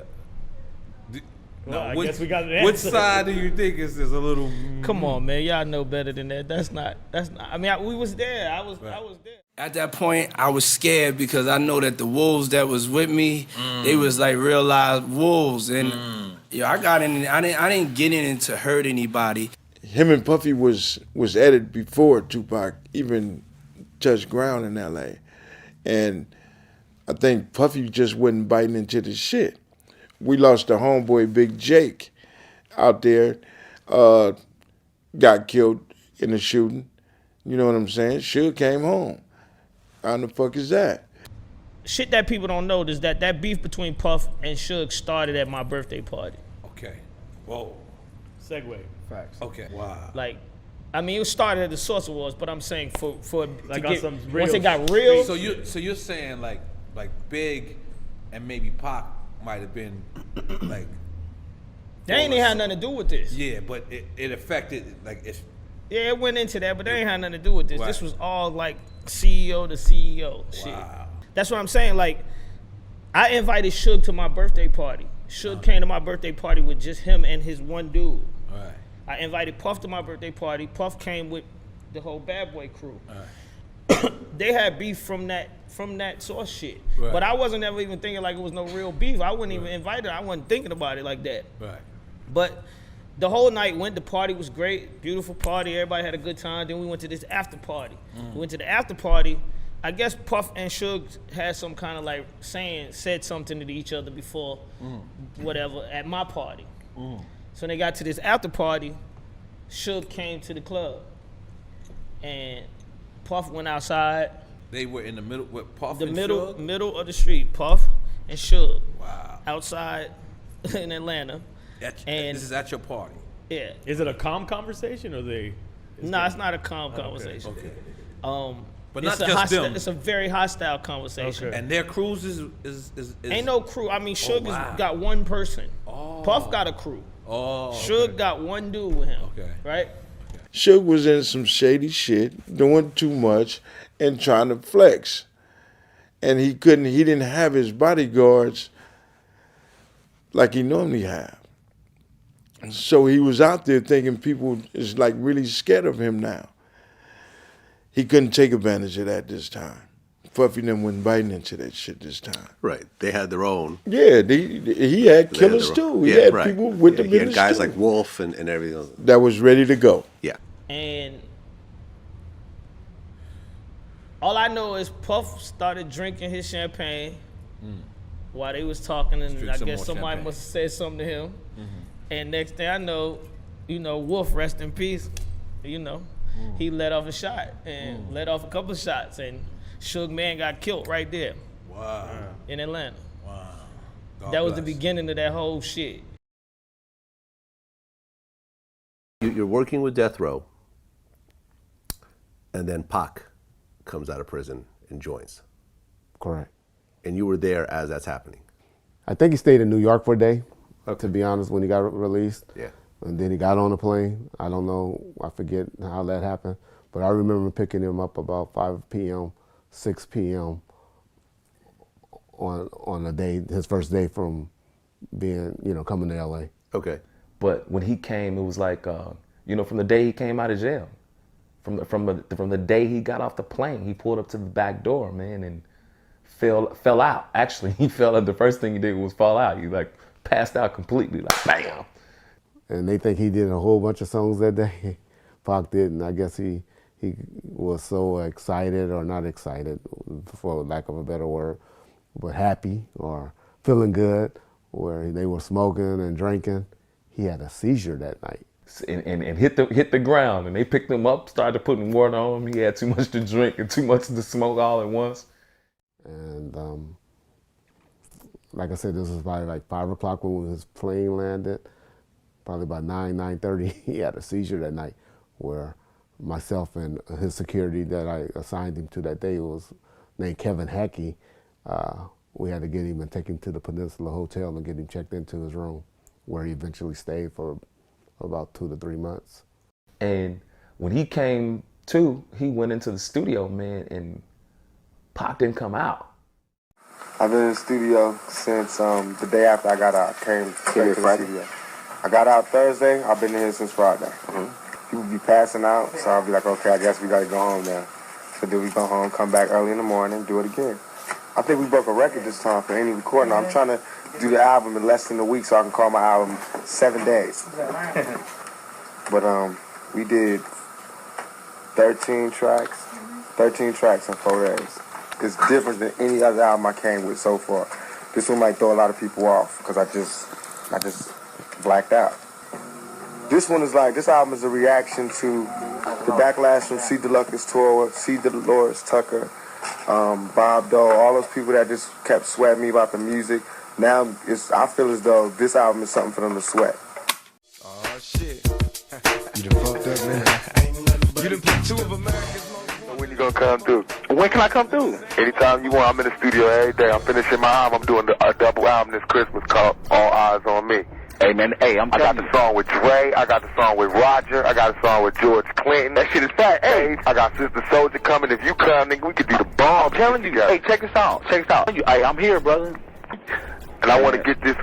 Speaker 8: Well, I
Speaker 7: which,
Speaker 8: guess we got an
Speaker 7: which
Speaker 8: answer.
Speaker 7: side do you think is a little?
Speaker 8: Come on, man. Y'all know better than that. That's not. I mean, we was there. I was there.
Speaker 4: At that point, I was scared because I know that the wolves that was with me, they was like real live wolves, and I got in. I didn't get in to hurt anybody.
Speaker 24: Him and Puffy was at it before Tupac even touched ground in L.A. And I think Puffy just wasn't biting into the shit. We lost a homeboy, Big Jake, out there, got killed in a shooting. You know what I'm saying? Suge came home. How the fuck is that?
Speaker 8: Shit that people don't know is that beef between Puff and Suge started at my birthday party.
Speaker 7: Okay. Whoa.
Speaker 8: Segue. Facts.
Speaker 7: Okay. Wow.
Speaker 8: It started at the Source Awards, but I'm saying for
Speaker 7: Like
Speaker 8: to
Speaker 7: on
Speaker 8: get,
Speaker 7: some real
Speaker 8: once it got real.
Speaker 7: So you're saying like Big and maybe Pac might have been like.
Speaker 8: They ain't even had nothing to do with this.
Speaker 7: Yeah, but it affected
Speaker 8: Yeah, it went into that, but they ain't had nothing to do with this.
Speaker 7: Right.
Speaker 8: This was all like CEO to CEO shit. That's what I'm saying. Like, I invited Suge to my birthday party. Suge came to my birthday party with just him and his one dude.
Speaker 7: Right.
Speaker 8: I invited Puff to my birthday party. Puff came with the whole Bad Boy crew. They had beef from that Source shit.
Speaker 7: Right.
Speaker 8: But I wasn't ever even thinking like it was no real beef. I wasn't even invited. I wasn't thinking about it like that.
Speaker 7: Right.
Speaker 8: But the whole night went. The party was great, beautiful party. Everybody had a good time. Then we went to this after party. We went to the after party. I guess Puff and Suge had some kind of like said something to each other before, whatever, at my party. So when they got to this after party, Suge came to the club, and Puff went outside.
Speaker 7: They were in the middle with Puff
Speaker 8: The
Speaker 7: and
Speaker 8: middle
Speaker 7: Suge?
Speaker 8: middle of the street, Puff and Suge.
Speaker 7: Wow.
Speaker 8: Outside in Atlanta. And
Speaker 7: this is at your party.
Speaker 8: Yeah.
Speaker 9: Is it a calm conversation or they?
Speaker 8: No, it's not a calm conversation.
Speaker 7: Okay.
Speaker 8: But
Speaker 7: not
Speaker 8: it's a
Speaker 7: just them.
Speaker 8: It's a very hostile conversation.
Speaker 7: And their cruise is
Speaker 8: Ain't no crew. I mean, Suge
Speaker 7: wow.
Speaker 8: has got one person. Puff got a crew. Suge got one dude with him.
Speaker 7: Okay.
Speaker 8: Right?
Speaker 24: Suge was in some shady shit, doing too much, and trying to flex. And he didn't have his bodyguards like he normally have. So he was out there thinking people is like really scared of him now. He couldn't take advantage of that this time. Puffy and them wasn't biting into that shit this time.
Speaker 5: Right. They had their own.
Speaker 24: Yeah, he had killers too. He had people with the
Speaker 5: He had
Speaker 24: business
Speaker 5: guys
Speaker 24: too.
Speaker 5: like Wolf and everything else.
Speaker 24: That was ready to go.
Speaker 5: Yeah.
Speaker 8: And all I know is Puff started drinking his champagne while they was talking, and
Speaker 7: Drink
Speaker 8: I
Speaker 7: some
Speaker 8: guess
Speaker 7: more
Speaker 8: somebody
Speaker 7: champagne.
Speaker 8: must have said something to him. And next thing I know, Wolf, rest in peace, he let off a shot and let off a couple of shots, and Suge Man got killed right there.
Speaker 7: Wow.
Speaker 8: In Atlanta.
Speaker 7: Wow. God
Speaker 8: That was the
Speaker 7: bless.
Speaker 8: beginning of that whole shit.
Speaker 5: You're working with Death Row, and then Pac comes out of prison in joints.
Speaker 15: Correct.
Speaker 5: And you were there as that's happening.
Speaker 15: I think he stayed in New York for a day, to be honest, when he got released.
Speaker 5: Yeah.
Speaker 15: And then he got on a plane. I don't know, I forget how that happened. But I remember picking him up about 5 p.m., 6 p.m. on a day, his first day from being, coming to LA.
Speaker 5: Okay.
Speaker 20: But when he came, it was like, from the day he came out of jail, from the day he got off the plane, he pulled up to the back door, man, and fell out. Actually, he fell out. The first thing he did was fall out. He like passed out completely, like bam.
Speaker 15: And they think he did a whole bunch of songs that day. Pac didn't. I guess he was so excited, or not excited, for lack of a better word, but happy or feeling good, where they were smoking and drinking. He had a seizure that night.
Speaker 20: And hit the ground, and they picked him up, started putting water on him. He had too much to drink and too much to smoke all at once.
Speaker 15: And like I said, this was probably like 5 o'clock when his plane landed. Probably by 9:30, he had a seizure that night, where myself and his security that I assigned him to that day was named Kevin Hackey. We had to get him and take him to the Peninsula Hotel and get him checked into his room, where he eventually stayed for about 2 to 3 months.
Speaker 20: And when he came to, he went into the studio, man, and Pac didn't come out.
Speaker 3: I've been in the studio since the day after I got out. Came to the studio. I got out Thursday. I've been in here since Friday. People be passing out, so I'll be like, okay, I guess we gotta go home now. So then we go home, come back early in the morning, do it again. I think we broke a record this time for any recording. I'm trying to do the album in less than a week so I can call my album 7 days. But we did 13 tracks in 4 days. It's different than any other album I came with so far. This one might throw a lot of people off because I just blacked out. This album is a reaction to the backlash from C. Deluxe's tour, C. Dolores Tucker, Bob Dole, all those people that just kept sweating me about the music. Now I feel as though this album is something for them to sweat.
Speaker 10: Oh shit. You done fucked up, man. You done put 2 of America's most.
Speaker 3: When you gonna come through?
Speaker 10: When can I come through?
Speaker 3: Anytime you want. I'm in the studio every day. I'm finishing my album. I'm doing a double album this Christmas called All Eyes on Me.
Speaker 10: Hey man, hey, I
Speaker 3: got the song with Dre, I got the song with Roger, I got a song with George Clinton.
Speaker 10: That shit is fat. Hey,
Speaker 3: I got Sister Soldier coming. If you come, nigga, we could do the bomb.
Speaker 10: I'm telling you. Hey, check this out. Hey, I'm here, brother.
Speaker 3: And I want to get this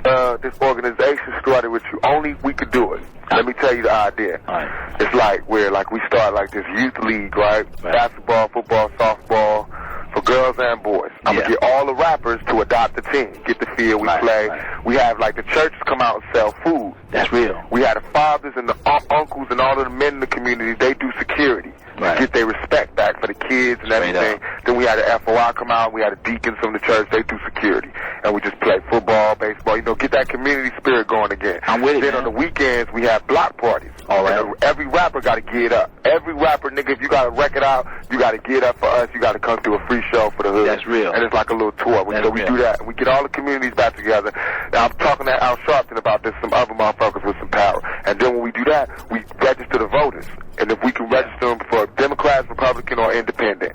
Speaker 3: organization started with you. Only we could do it. Let me tell you the idea.
Speaker 10: Right.
Speaker 3: It's like we start like this youth league, right? Basketball, football, softball, for girls and boys. I'm gonna get all the rappers to adopt the team, get the field, we play. Right. We have like the churches come out and sell food.
Speaker 10: That's real.
Speaker 3: We had the fathers and the uncles and all of the men in the community. They do security.
Speaker 10: Right.
Speaker 3: Get their respect back for the kids and everything. Then we had the FOI come out. We had the deacons from the church. They do security. And we just play football, baseball. Get that community spirit going again.
Speaker 10: I'm with it,
Speaker 3: Then
Speaker 10: man.
Speaker 3: on the weekends, we have block parties.
Speaker 10: All right.
Speaker 3: And every rapper got to get up. Every rapper, nigga, if you got a record out, you got to get up for us. You got to come do a free show for the hood.
Speaker 10: That's real.
Speaker 3: And it's like a little tour. So we do that. And we get all the communities back together. Now, I'm talking to Al Sharpton about this, some other motherfuckers with some power. And then when we do that, we register the voters. And if we can register them for Democrats, Republican, or Independent.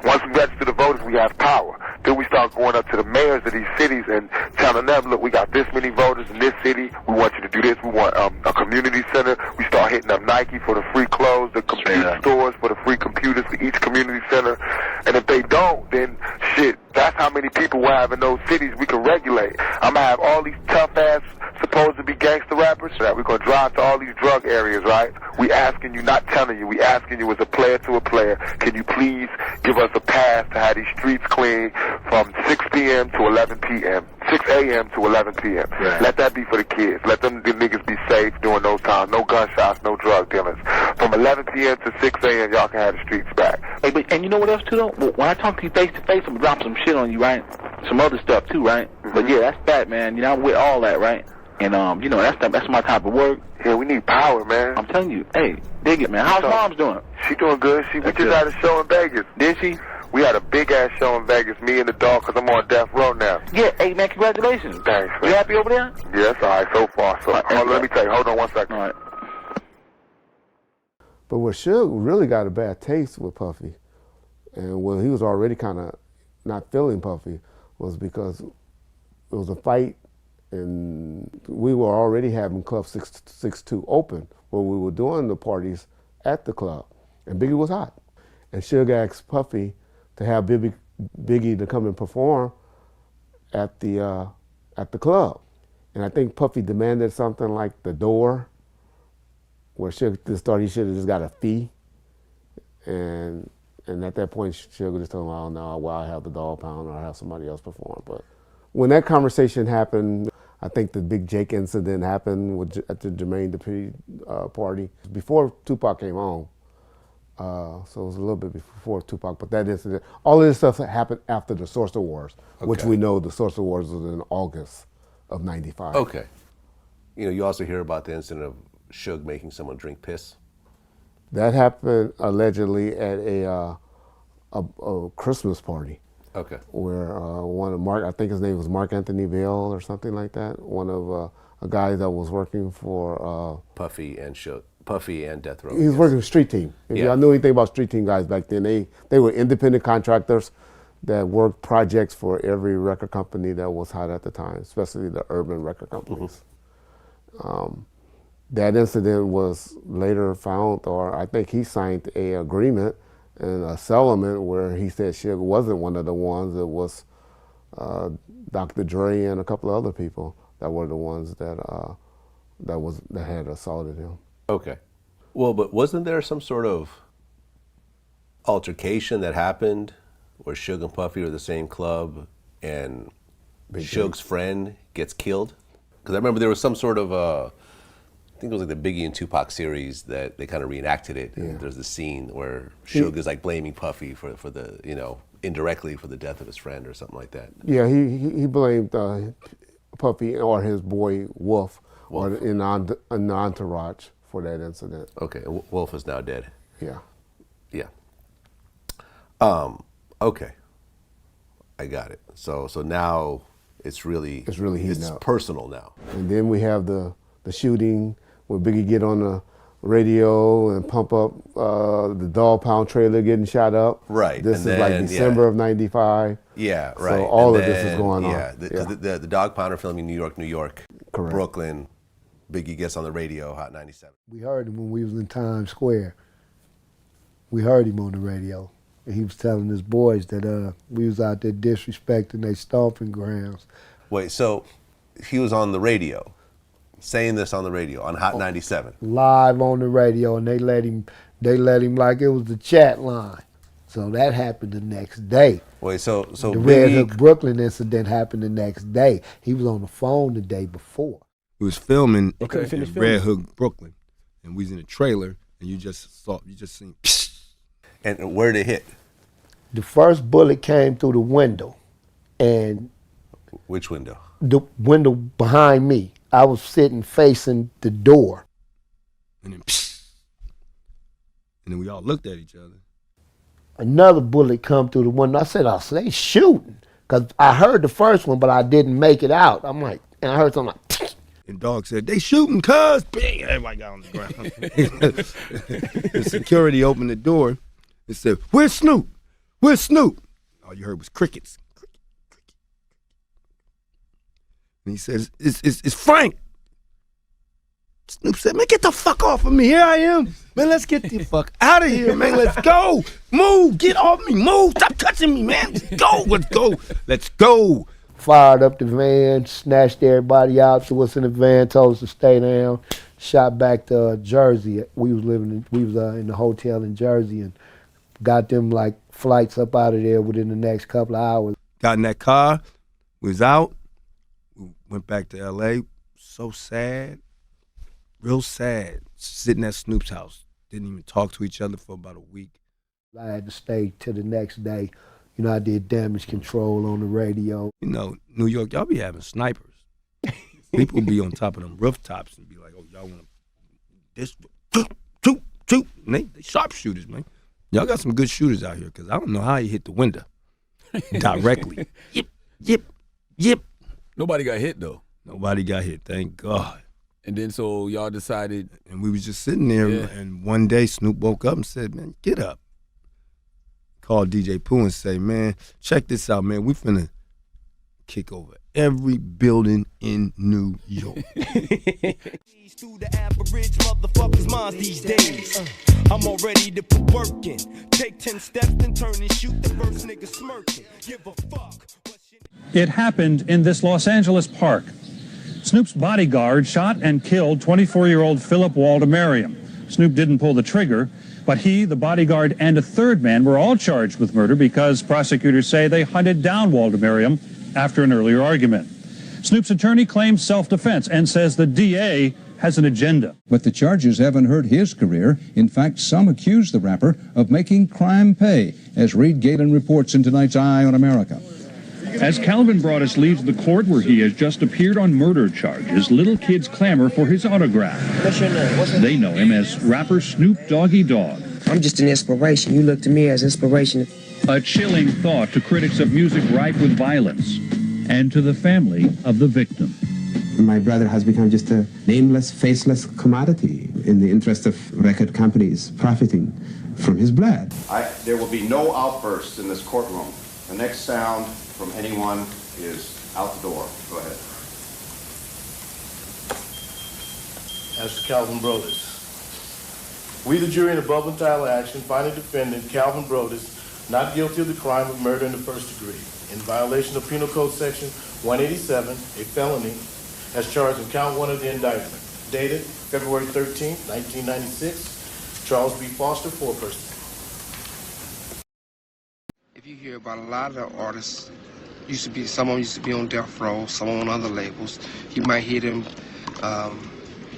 Speaker 3: Once we register the voters, we have power. Then we start going up to the mayors of these cities and telling them, look, we got this many voters in this city. We want you to do this. We want a community center. We start hitting up Nike for the free clothes, the computer stores for the free computers for each community center. And if they don't, then shit, that's how many people we'll have in those cities we can regulate. I'm going to have all these tough-ass, supposed to be gangster rappers that we're going to drive to all these drug areas, right? We asking you, not telling you, we asking you as a player to a player, can you please give us a pass to have these streets clean from 6 p.m. to 11 p.m., 6 a.m. to 11 p.m.
Speaker 10: Right.
Speaker 3: Let that be for the kids. Let them the niggas be safe during those times. No gunshots, no drug dealers. From 11 p.m. to 6 a.m., y'all can have the streets back.
Speaker 10: Hey, and you know what else too though? When I talk to you face to face, I'm dropping some shit on you, right? Some other stuff too, right? But yeah, that's that, man. I'm with all that, right? And that's my type of work.
Speaker 3: Yeah, we need power, man.
Speaker 10: I'm telling you. Hey, dig it, man. How's Mom's doing?
Speaker 3: She doing good. We just had a show in Vegas.
Speaker 10: Did she?
Speaker 3: We had a big-ass show in Vegas, me and the dog, because I'm on death row now.
Speaker 10: Yeah, hey, man, congratulations.
Speaker 3: Thanks, man.
Speaker 10: You happy over there?
Speaker 3: Yeah, that's all right so far. So, let me tell you. Hold on 1 second.
Speaker 10: All right.
Speaker 15: But what Suge really got a bad taste with Puffy And when he was already kind of not feeling Puffy was because it was a fight, and we were already having Club 662 open where we were doing the parties at the club, and Biggie was hot. And Suge asked Puffy to have Biggie to come and perform at the club. And I think Puffy demanded something like the door, where Suge to start he should have just got a fee. And at that point, Suge just told him, "Oh no, well I have the Dog Pound, or I have somebody else perform." But when that conversation happened, I think the Big Jake incident happened at the Jermaine Dupri party before Tupac came on. So it was a little bit before Tupac, but that incident, all of this stuff happened after the Sorcerer Wars, which
Speaker 5: Okay.
Speaker 15: we know the Sorcerer Wars was in August of '95.
Speaker 5: Okay. You know, you also hear about the incident of Suge making someone drink piss.
Speaker 15: That happened allegedly at a Christmas party.
Speaker 5: Okay.
Speaker 15: Where one of Mark, I think his name was Mark Anthony Vail or something like that. One of a guy that was working for
Speaker 5: Puffy and Death Row.
Speaker 15: he was working with Street Team. If y'all knew anything about Street Team guys back then, they were independent contractors that worked projects for every record company that was hot at the time, especially the urban record companies. That incident was later found, or I think he signed a agreement and a settlement where he said Suge wasn't one of the ones. It was Dr. Dre and a couple of other people that were the ones that had assaulted him.
Speaker 5: Okay. Well, but wasn't there some sort of altercation that happened where Suge and Puffy were the same club and Suge's friend gets killed? Because I remember there was some sort of, I think it was like the Biggie and Tupac series that they kind of reenacted it. And there's this scene where Suge is like blaming Puffy for the, you know, indirectly for the death of his friend or something like that.
Speaker 15: Yeah, he blamed Puffy or his boy Wolf. Or in entourage for that incident.
Speaker 5: Okay, Wolf is now dead.
Speaker 15: Yeah.
Speaker 5: Yeah. Okay. I got it. So now it's heating up. Personal now.
Speaker 15: And then we have the shooting where Biggie get on the radio and pump up the Dog Pound trailer getting shot up.
Speaker 5: Right.
Speaker 15: This is like December of '95.
Speaker 5: Yeah, right.
Speaker 15: So all of this is going on.
Speaker 5: Yeah, the Dog Pound are filming New York,
Speaker 15: Correct.
Speaker 5: Brooklyn. Biggie gets on the radio, Hot 97.
Speaker 11: We heard him when we was in Times Square. We heard him on the radio. And he was telling his boys that we was out there disrespecting their stomping grounds.
Speaker 5: Wait, so he was on the radio, saying this on the radio, on Hot 97?
Speaker 11: Live on the radio, and they let him like it was the chat line. So that happened the next day.
Speaker 5: Wait, so
Speaker 11: the Red Hook Brooklyn incident happened the next day. He was on the phone the day before.
Speaker 12: We was filming
Speaker 11: They couldn't
Speaker 12: in
Speaker 11: finish
Speaker 12: Red
Speaker 11: filming.
Speaker 12: Hook, Brooklyn, and we was in a trailer, and you just seen.
Speaker 5: And where did it hit?
Speaker 11: The first bullet came through the window, and
Speaker 5: which window?
Speaker 11: The window behind me. I was sitting facing the door.
Speaker 12: And then we all looked at each other.
Speaker 11: Another bullet come through the window. I said, "Oh, so they shooting." Because I heard the first one, but I didn't make it out. I'm like, and I heard something like,
Speaker 12: And Dog said, "They shooting, cuz." Bang! Everybody got on the ground. The security opened the door and said, "Where's Snoop? Where's Snoop?" All you heard was crickets. And he said, "It's Frank." Snoop said, "Man, get the fuck off of me. Here I am. Man, let's get the fuck out of here, man. Let's go. Move. Get off me. Move. Stop touching me, man. Let's go. Let's go. Let's go."
Speaker 11: fired up the van, snatched everybody out, threw us in the van, told us to stay down, shot back to Jersey. We was in the hotel in Jersey and got them like flights up out of there within the next couple of hours.
Speaker 12: Got in that car, we was out, we went back to LA. So sad, real sad, sitting at Snoop's house. Didn't even talk to each other for about a week.
Speaker 11: I had to stay till the next day. You know, I did damage control on the radio.
Speaker 12: You know, New York, y'all be having snipers. People be on top of them rooftops and be like, "Oh, y'all want to this shoot." And they sharpshooters, man. Y'all got some good shooters out here, because I don't know how he hit the window directly. Yip.
Speaker 13: Nobody got hit, though.
Speaker 12: Nobody got hit, thank God.
Speaker 13: And then so y'all decided.
Speaker 12: And we was just sitting there, and one day Snoop woke up and said, "Man, get up. call DJ Pooh and say, man, check this out, man. We finna kick over every building in New York.
Speaker 14: Through the average motherfucker's mind these days. I'm all ready to put work in. Take 10 steps and turn and shoot the first nigga smirking. Give a fuck.
Speaker 16: It happened in this Los Angeles park. Snoop's bodyguard shot and killed 24-year-old Philip Waldemariam. Snoop didn't pull the trigger, but he, the bodyguard, and a third man were all charged with murder because prosecutors say they hunted down Waldemariam after an earlier argument. Snoop's attorney claims self-defense and says the DA has an agenda.
Speaker 17: But the charges haven't hurt his career. In fact, some accuse the rapper of making crime pay, as Reed Galen reports in tonight's Eye on America.
Speaker 16: As Calvin Broadus leaves the court where he has just appeared on murder charges, little kids clamor for his autograph.
Speaker 18: What's your name?
Speaker 16: They know him as rapper Snoop Doggy Dogg.
Speaker 18: I'm just an inspiration. You look to me as inspiration.
Speaker 16: A chilling thought to critics of music rife with violence and to the family of the victim.
Speaker 19: My brother has become just a nameless, faceless commodity in the interest of record companies profiting from his blood.
Speaker 26: There will be no outbursts in this courtroom. The next sound from anyone is out the door. Go ahead.
Speaker 27: As to Calvin Broadus. We, the jury in above and trial action, find the defendant, Calvin Broadus, not guilty of the crime of murder in the first degree, in violation of Penal Code Section 187, a felony, as charged in count 1 of the indictment, dated February 13, 1996, Charles B. Foster, foreperson.
Speaker 1: If you hear about a lot of the artists, some of them used to be on death row, some on other labels. You might hear them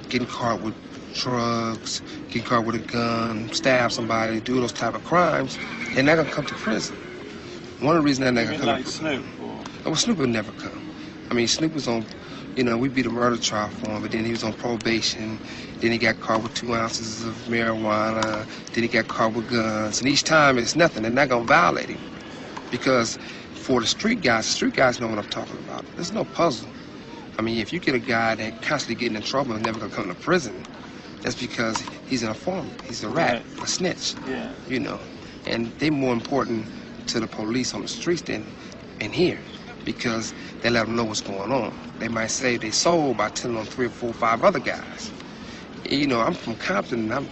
Speaker 1: getting caught with drugs, getting caught with a gun, stab somebody, do those type of crimes. They're not gonna come to prison. One of the reasons they're not gonna come to prison.
Speaker 27: Snoop?
Speaker 1: Well, Snoop would never come. I mean, Snoop was on, we beat a murder trial for him, but then he was on probation. Then he got caught with 2 ounces of marijuana. Then he got caught with guns. And each time it's nothing. They're not gonna violate him. Because for the street guys know what I'm talking about. There's no puzzle. I mean, if you get a guy that constantly getting in trouble and never gonna come to prison, that's because he's an informant. He's a rat, a snitch. Yeah. And they're more important to the police on the streets than in here, because they let them know what's going on. They might say they sold by telling on 3 or 4 or 5 other guys. I'm from Compton. A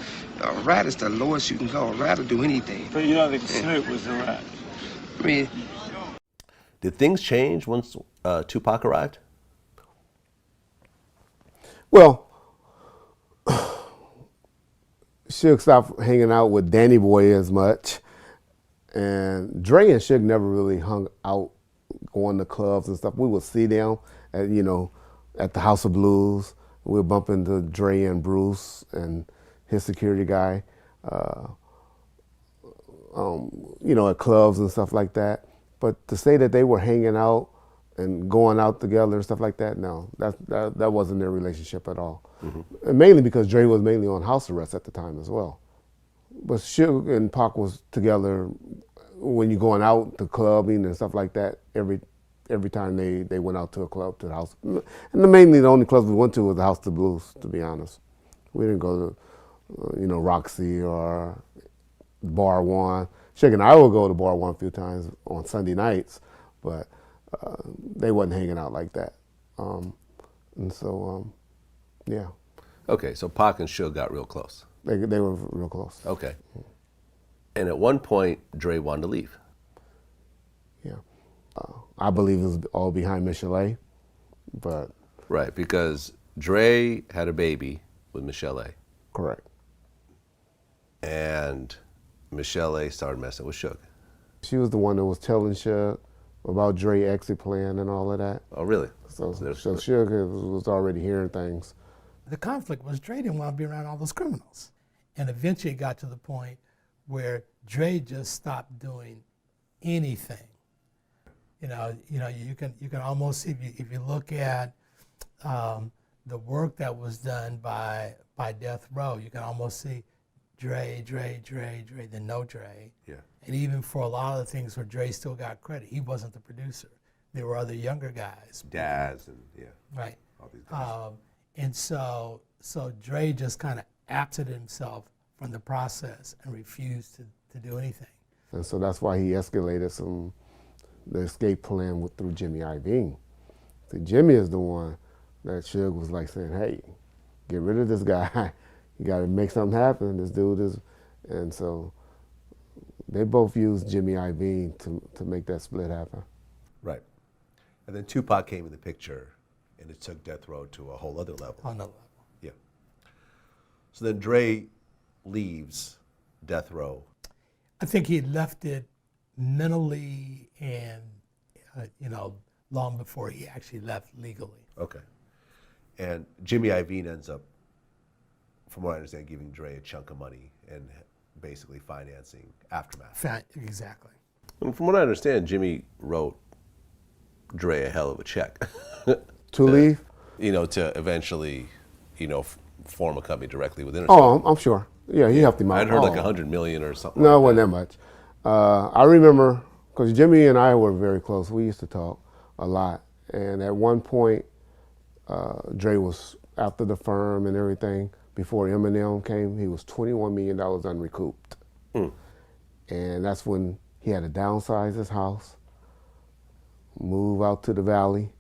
Speaker 1: rat is the lowest you can go. A rat will do anything.
Speaker 27: But you don't think Snoop was a rat?
Speaker 1: I mean,
Speaker 5: Did things change once Tupac arrived?
Speaker 15: Well, Suge stopped hanging out with Danny Boy as much, and Dre and Suge never really hung out, going to clubs and stuff. We would see them at the House of Blues. We'd bump into Dre and Bruce and his security guy, at clubs and stuff like that. But to say that they were hanging out and going out together and stuff like that, no, that wasn't their relationship at all. Mm-hmm. And mainly because Dre was mainly on house arrest at the time as well. But Suge and Pac was together when you're going out to clubbing and stuff like that. Every time they went out to a club, to the house, and mainly the only clubs we went to was the House of Blues. To be honest, we didn't go to Roxy or Bar One. Suge and I would go to Bar One a few times on Sunday nights, but they wasn't hanging out like that. Yeah.
Speaker 5: Okay, so Pac and Suge got real close.
Speaker 15: They were real close.
Speaker 5: Okay. And at one point, Dre wanted to leave.
Speaker 15: Yeah. I believe it was all behind Michelle, but...
Speaker 5: Right, because Dre had a baby with Michelle.
Speaker 15: Correct.
Speaker 5: And Michelle started messing with Suge.
Speaker 15: She was the one that was telling Suge about Dre exit plan and all of that.
Speaker 5: Oh, really?
Speaker 15: So Suge was already hearing things.
Speaker 28: The conflict was Dre didn't want to be around all those criminals. And eventually it got to the point where Dre just stopped doing anything. You can almost see, if you look at the work that was done by Death Row, you can almost see Dre, then no Dre. Yeah. And even for a lot of the things where Dre still got credit, he wasn't the producer. There were other younger guys.
Speaker 5: Daz and
Speaker 28: Right.
Speaker 5: All these guys.
Speaker 28: And so Dre just kind of absented himself from the process and refused to do anything.
Speaker 15: And so that's why he escalated the escape plan through Jimmy Iovine. See, Jimmy is the one that Suge was like saying, hey, get rid of this guy. You got to make something happen. This dude is, and so they both used Jimmy Iovine to make that split happen.
Speaker 5: Right. And then Tupac came in the picture, and it took Death Row to a whole other level.
Speaker 28: On the level.
Speaker 5: Yeah. So then Dre leaves Death Row.
Speaker 28: I think he left it mentally and, long before he actually left legally.
Speaker 5: Okay. And Jimmy Iovine ends up, from what I understand, giving Dre a chunk of money and basically financing Aftermath.
Speaker 28: Exactly.
Speaker 5: And from what I understand, Jimmy wrote Dre a hell of a check.
Speaker 15: To leave?
Speaker 5: To eventually, form a company directly with Interstate.
Speaker 15: Oh, I'm sure. Yeah, he helped him out.
Speaker 5: I'd heard like $100 million or something.
Speaker 15: No,
Speaker 5: like
Speaker 15: it wasn't that much. I remember, because Jimmy and I were very close. We used to talk a lot. And at one point, Dre was after the firm and everything. Before Eminem came, he was $21 million unrecouped. And that's when he had to downsize his house, move out to the valley,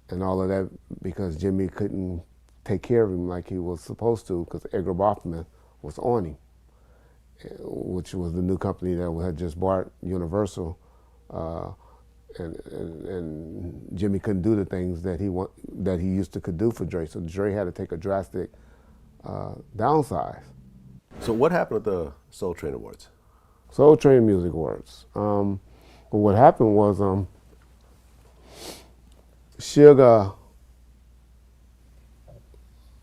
Speaker 15: and all of that because Jimmy couldn't take care of him like he was supposed to because Edgar Baughman was on him, which was the new company that had just bought Universal. And Jimmy couldn't do the things that he used to could do for Dre. So Dre had to take a drastic downsize.
Speaker 5: So what happened at the Soul Train Awards?
Speaker 15: Soul Train Music Awards. But what happened was Suge,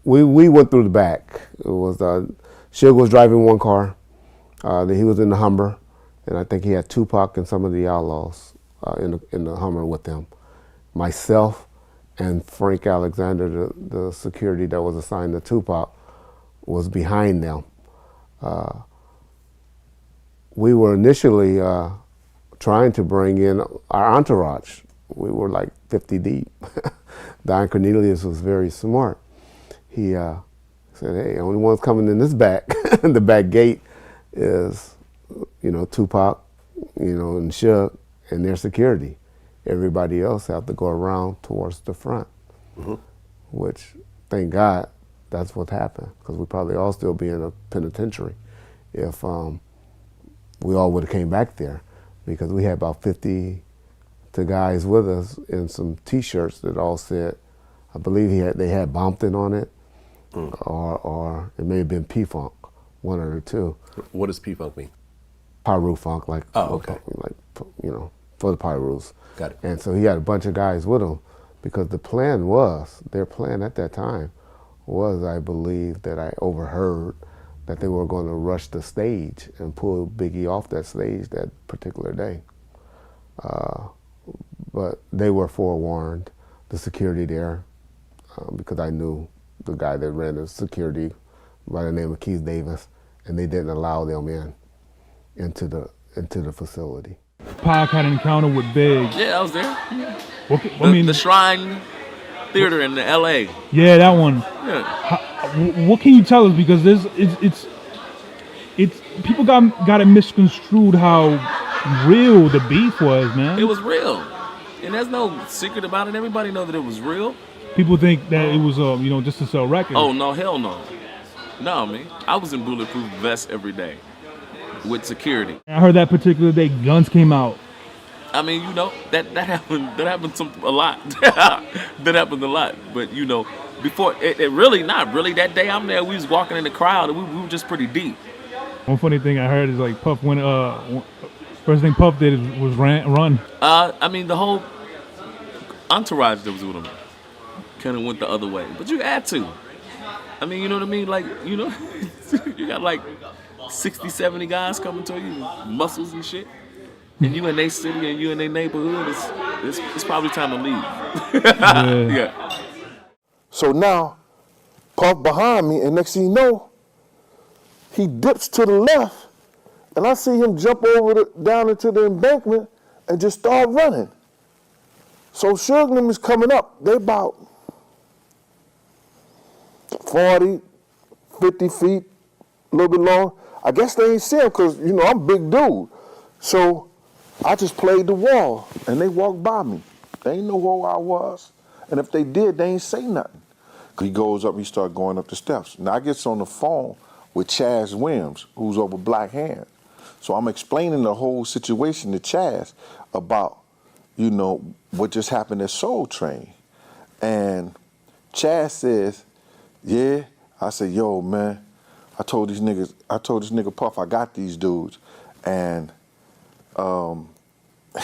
Speaker 15: we went through the back. It was Suge was driving one car. He was in the Hummer, and I think he had Tupac and some of the Outlaws in the Hummer with them. Myself and Frank Alexander, the security that was assigned to Tupac, was behind them. We were initially trying to bring in our entourage. We were like 50 deep. Don Cornelius was very smart. He said, hey, only one's coming in this back. The back gate is, Tupac, and Suge and their security. Everybody else have to go around towards the front, which, thank God, that's what happened, because we'd probably all still be in a penitentiary if we all would have came back there, because we had about 50 guys with us in some T-shirts that all said, I believe they had Bompton on it, or it may have been P-Funk, one of the two.
Speaker 5: What does P-Funk mean?
Speaker 15: Pyru Funk, like,
Speaker 5: okay.
Speaker 15: For the Pyrus.
Speaker 5: Got it.
Speaker 15: And so he had a bunch of guys with him, because their plan at that time was, I believe, that I overheard that they were going to rush the stage and pull Biggie off that stage that particular day. But they were forewarned, the security there, because I knew the guy that ran the security by the name of Keith Davis, and they didn't allow them into the facility.
Speaker 2: Pac had an encounter with Big.
Speaker 4: Yeah, I was there.
Speaker 2: The
Speaker 4: Shrine Theater in L.A.
Speaker 2: Yeah, that one.
Speaker 4: Yeah.
Speaker 2: What can you tell us? Because it's people got it misconstrued how real the beef was, man.
Speaker 4: It was real, and there's no secret about it. Everybody know that it was real.
Speaker 2: People think that it was just to sell records.
Speaker 4: Oh no, hell no. No, man. I was in bulletproof vests every day with security.
Speaker 2: I heard that particular day guns came out.
Speaker 4: I mean, that happened. That happened a lot. That happened a lot. But before it really not really that day I'm there. We was walking in the crowd and we were just pretty deep.
Speaker 2: One funny thing I heard is like Puff went. First thing Puff did was run.
Speaker 4: I mean the whole entourage that was with him kind of went the other way. But you had to. I mean, you know what I mean? Like you got like 60, 70 guys coming to you, muscles and shit. And you in their city and you in their neighborhood, it's probably time to leave. Yeah.
Speaker 24: So now, Puff behind me, and next thing you know, he dips to the left, and I see him jump down into the embankment and just start running. So Suge and them is coming up. They about 40, 50 feet, a little bit long. I guess they ain't see him because, I'm a big dude.
Speaker 3: So I just played the wall, and they walked by me. They ain't know who I was. And if they did, they ain't say nothing. He goes up, he start going up the steps. Now I gets on the phone with Chaz Williams, who's over Black Hand. So I'm explaining the whole situation to Chaz about, you know, what just happened at Soul Train. And Chaz says, yeah. I said, yo, man, I told this nigga Puff I got these dudes. And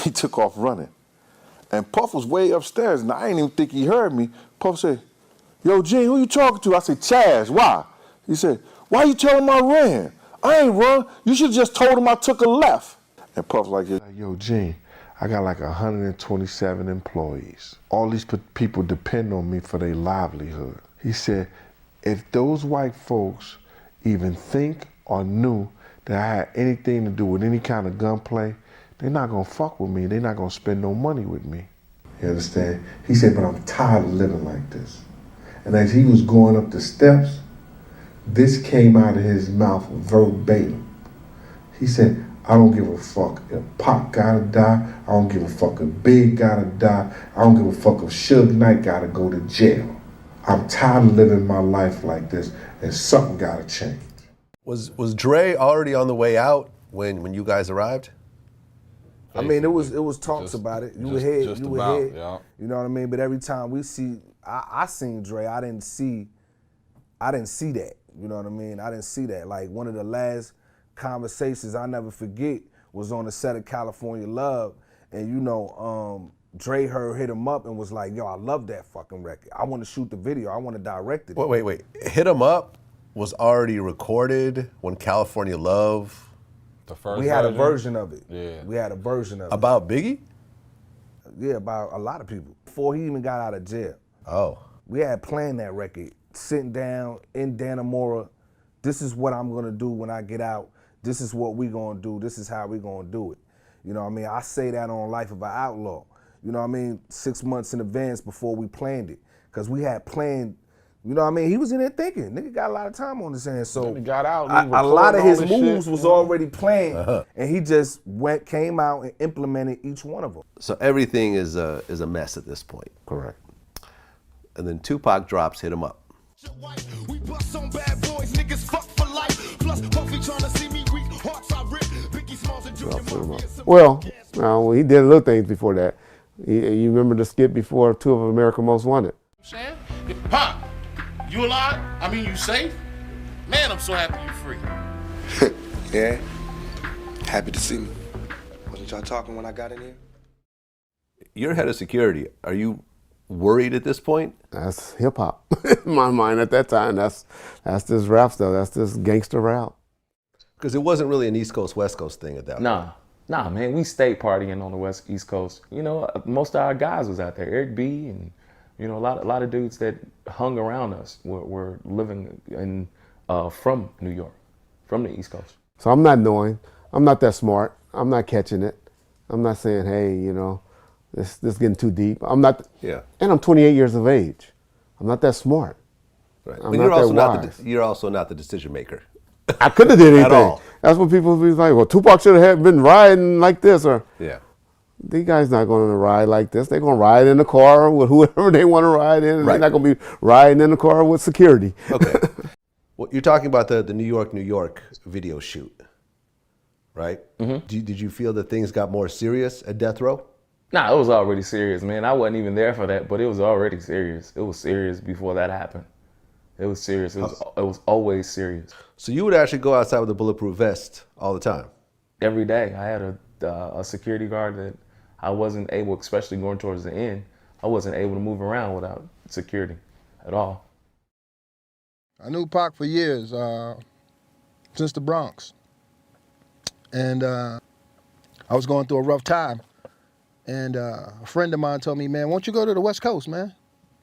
Speaker 3: he took off running. And Puff was way upstairs, and I didn't even think he heard me. Puff said, yo, Gene, who you talking to? I said, Chaz, why? He said, why you tell him I ran? I ain't run. You should just told him I took a left. And Puff's like, yo, Gene, I got like 127 employees. All these people depend on me for their livelihood. He said, if those white folks even think or knew that I had anything to do with any kind of gunplay, they're not gonna fuck with me. They're not gonna spend no money with me. You understand? He said, but I'm tired of living like this. And as he was going up the steps, this came out of his mouth verbatim. He said, I don't give a fuck if Pac gotta die. I don't give a fuck if Big gotta die. I don't give a fuck if Suge Knight gotta go to jail. I'm tired of living my life like this, and something gotta change.
Speaker 5: Was Dre already on the way out when you guys arrived?
Speaker 6: I mean, it was talks about it. You were here,
Speaker 7: yeah.
Speaker 6: You know what I mean? But every time we see, I seen Dre, I didn't see that. You know what I mean? I didn't see that. Like one of the last conversations I never forget was on the set of California Love, and you know, Dre hit him up and was like, yo, I love that fucking record. I want to shoot the video. I want to direct it.
Speaker 5: Wait. Hit 'Em Up was already recorded when California Love.
Speaker 7: The first
Speaker 6: we had a version of it.
Speaker 7: Yeah.
Speaker 6: We had a version of
Speaker 5: About Biggie?
Speaker 6: Yeah, about a lot of people. Before he even got out of jail.
Speaker 5: Oh.
Speaker 6: We had planned that record, sitting down in Dannemora. This is what I'm gonna do when I get out. This is what we gonna do. This is how we gonna do it. You know what I mean? I say that on Life of an Outlaw. You know what I mean? 6 months in advance before we planned it. Cause we had planned, you know what I mean? He was in there thinking. Nigga got a lot of time on his hands. So
Speaker 7: he got out,
Speaker 6: a lot of his moves was already planned. And he just came out and implemented each one of them.
Speaker 5: So everything is a mess at this point.
Speaker 6: Correct.
Speaker 5: And then Tupac drops Hit 'Em Up.
Speaker 14: We bust on bad boys, niggas fuck for life. Plus, Puffy tryna see me weak, hearts I rip. Biggie Smalls and Junior.
Speaker 15: Well, he did little things before that. You remember the skit before 2 of America Most Wanted?
Speaker 8: Saying? Pop, you alive? I mean, you safe? Man, I'm so happy you're free.
Speaker 9: Yeah, happy to see me. Wasn't y'all talking when I got in here?
Speaker 5: You're head of security. Are you worried at this point?
Speaker 15: That's hip hop in my mind at that time. That's this rap stuff. That's this gangster rap.
Speaker 5: Because it wasn't really an East Coast West Coast thing at that point.
Speaker 20: Nah, man, we stayed partying on the East Coast. You know, most of our guys was out there. Eric B. and, you know, a lot of dudes that hung around us were living in from New York, from the East Coast.
Speaker 15: So I'm not knowing. I'm not that smart. I'm not catching it. I'm not saying, hey, you know, this getting too deep. I'm not.
Speaker 5: Yeah.
Speaker 15: And I'm 28 years of age. I'm not that smart.
Speaker 5: Right.
Speaker 15: I'm
Speaker 5: But you're also not the decision maker.
Speaker 15: I couldn't have did anything.
Speaker 5: At all.
Speaker 15: That's what people be like, well, Tupac should have been riding like this, or
Speaker 5: Yeah.
Speaker 15: these guys not going to ride like this. They're going to ride in the car with whoever they want to ride in.
Speaker 5: Right.
Speaker 15: They're not going to be riding in the car with security.
Speaker 5: Okay. Well, you're talking about the New York video shoot, right?
Speaker 20: Mm-hmm.
Speaker 5: Did you feel that things got more serious at Death Row?
Speaker 20: Nah, it was already serious, man. I wasn't even there for that, but it was already serious. It was serious before that happened. It was serious. It was always serious.
Speaker 5: So you would actually go outside with a bulletproof vest all the time?
Speaker 20: Every day. I had a security guard that I wasn't able, especially going towards the end, I wasn't able to move around without security at all.
Speaker 21: I knew Pac for years, since the Bronx. And I was going through a rough time. And a friend of mine told me, man, why don't you go to the West Coast, man?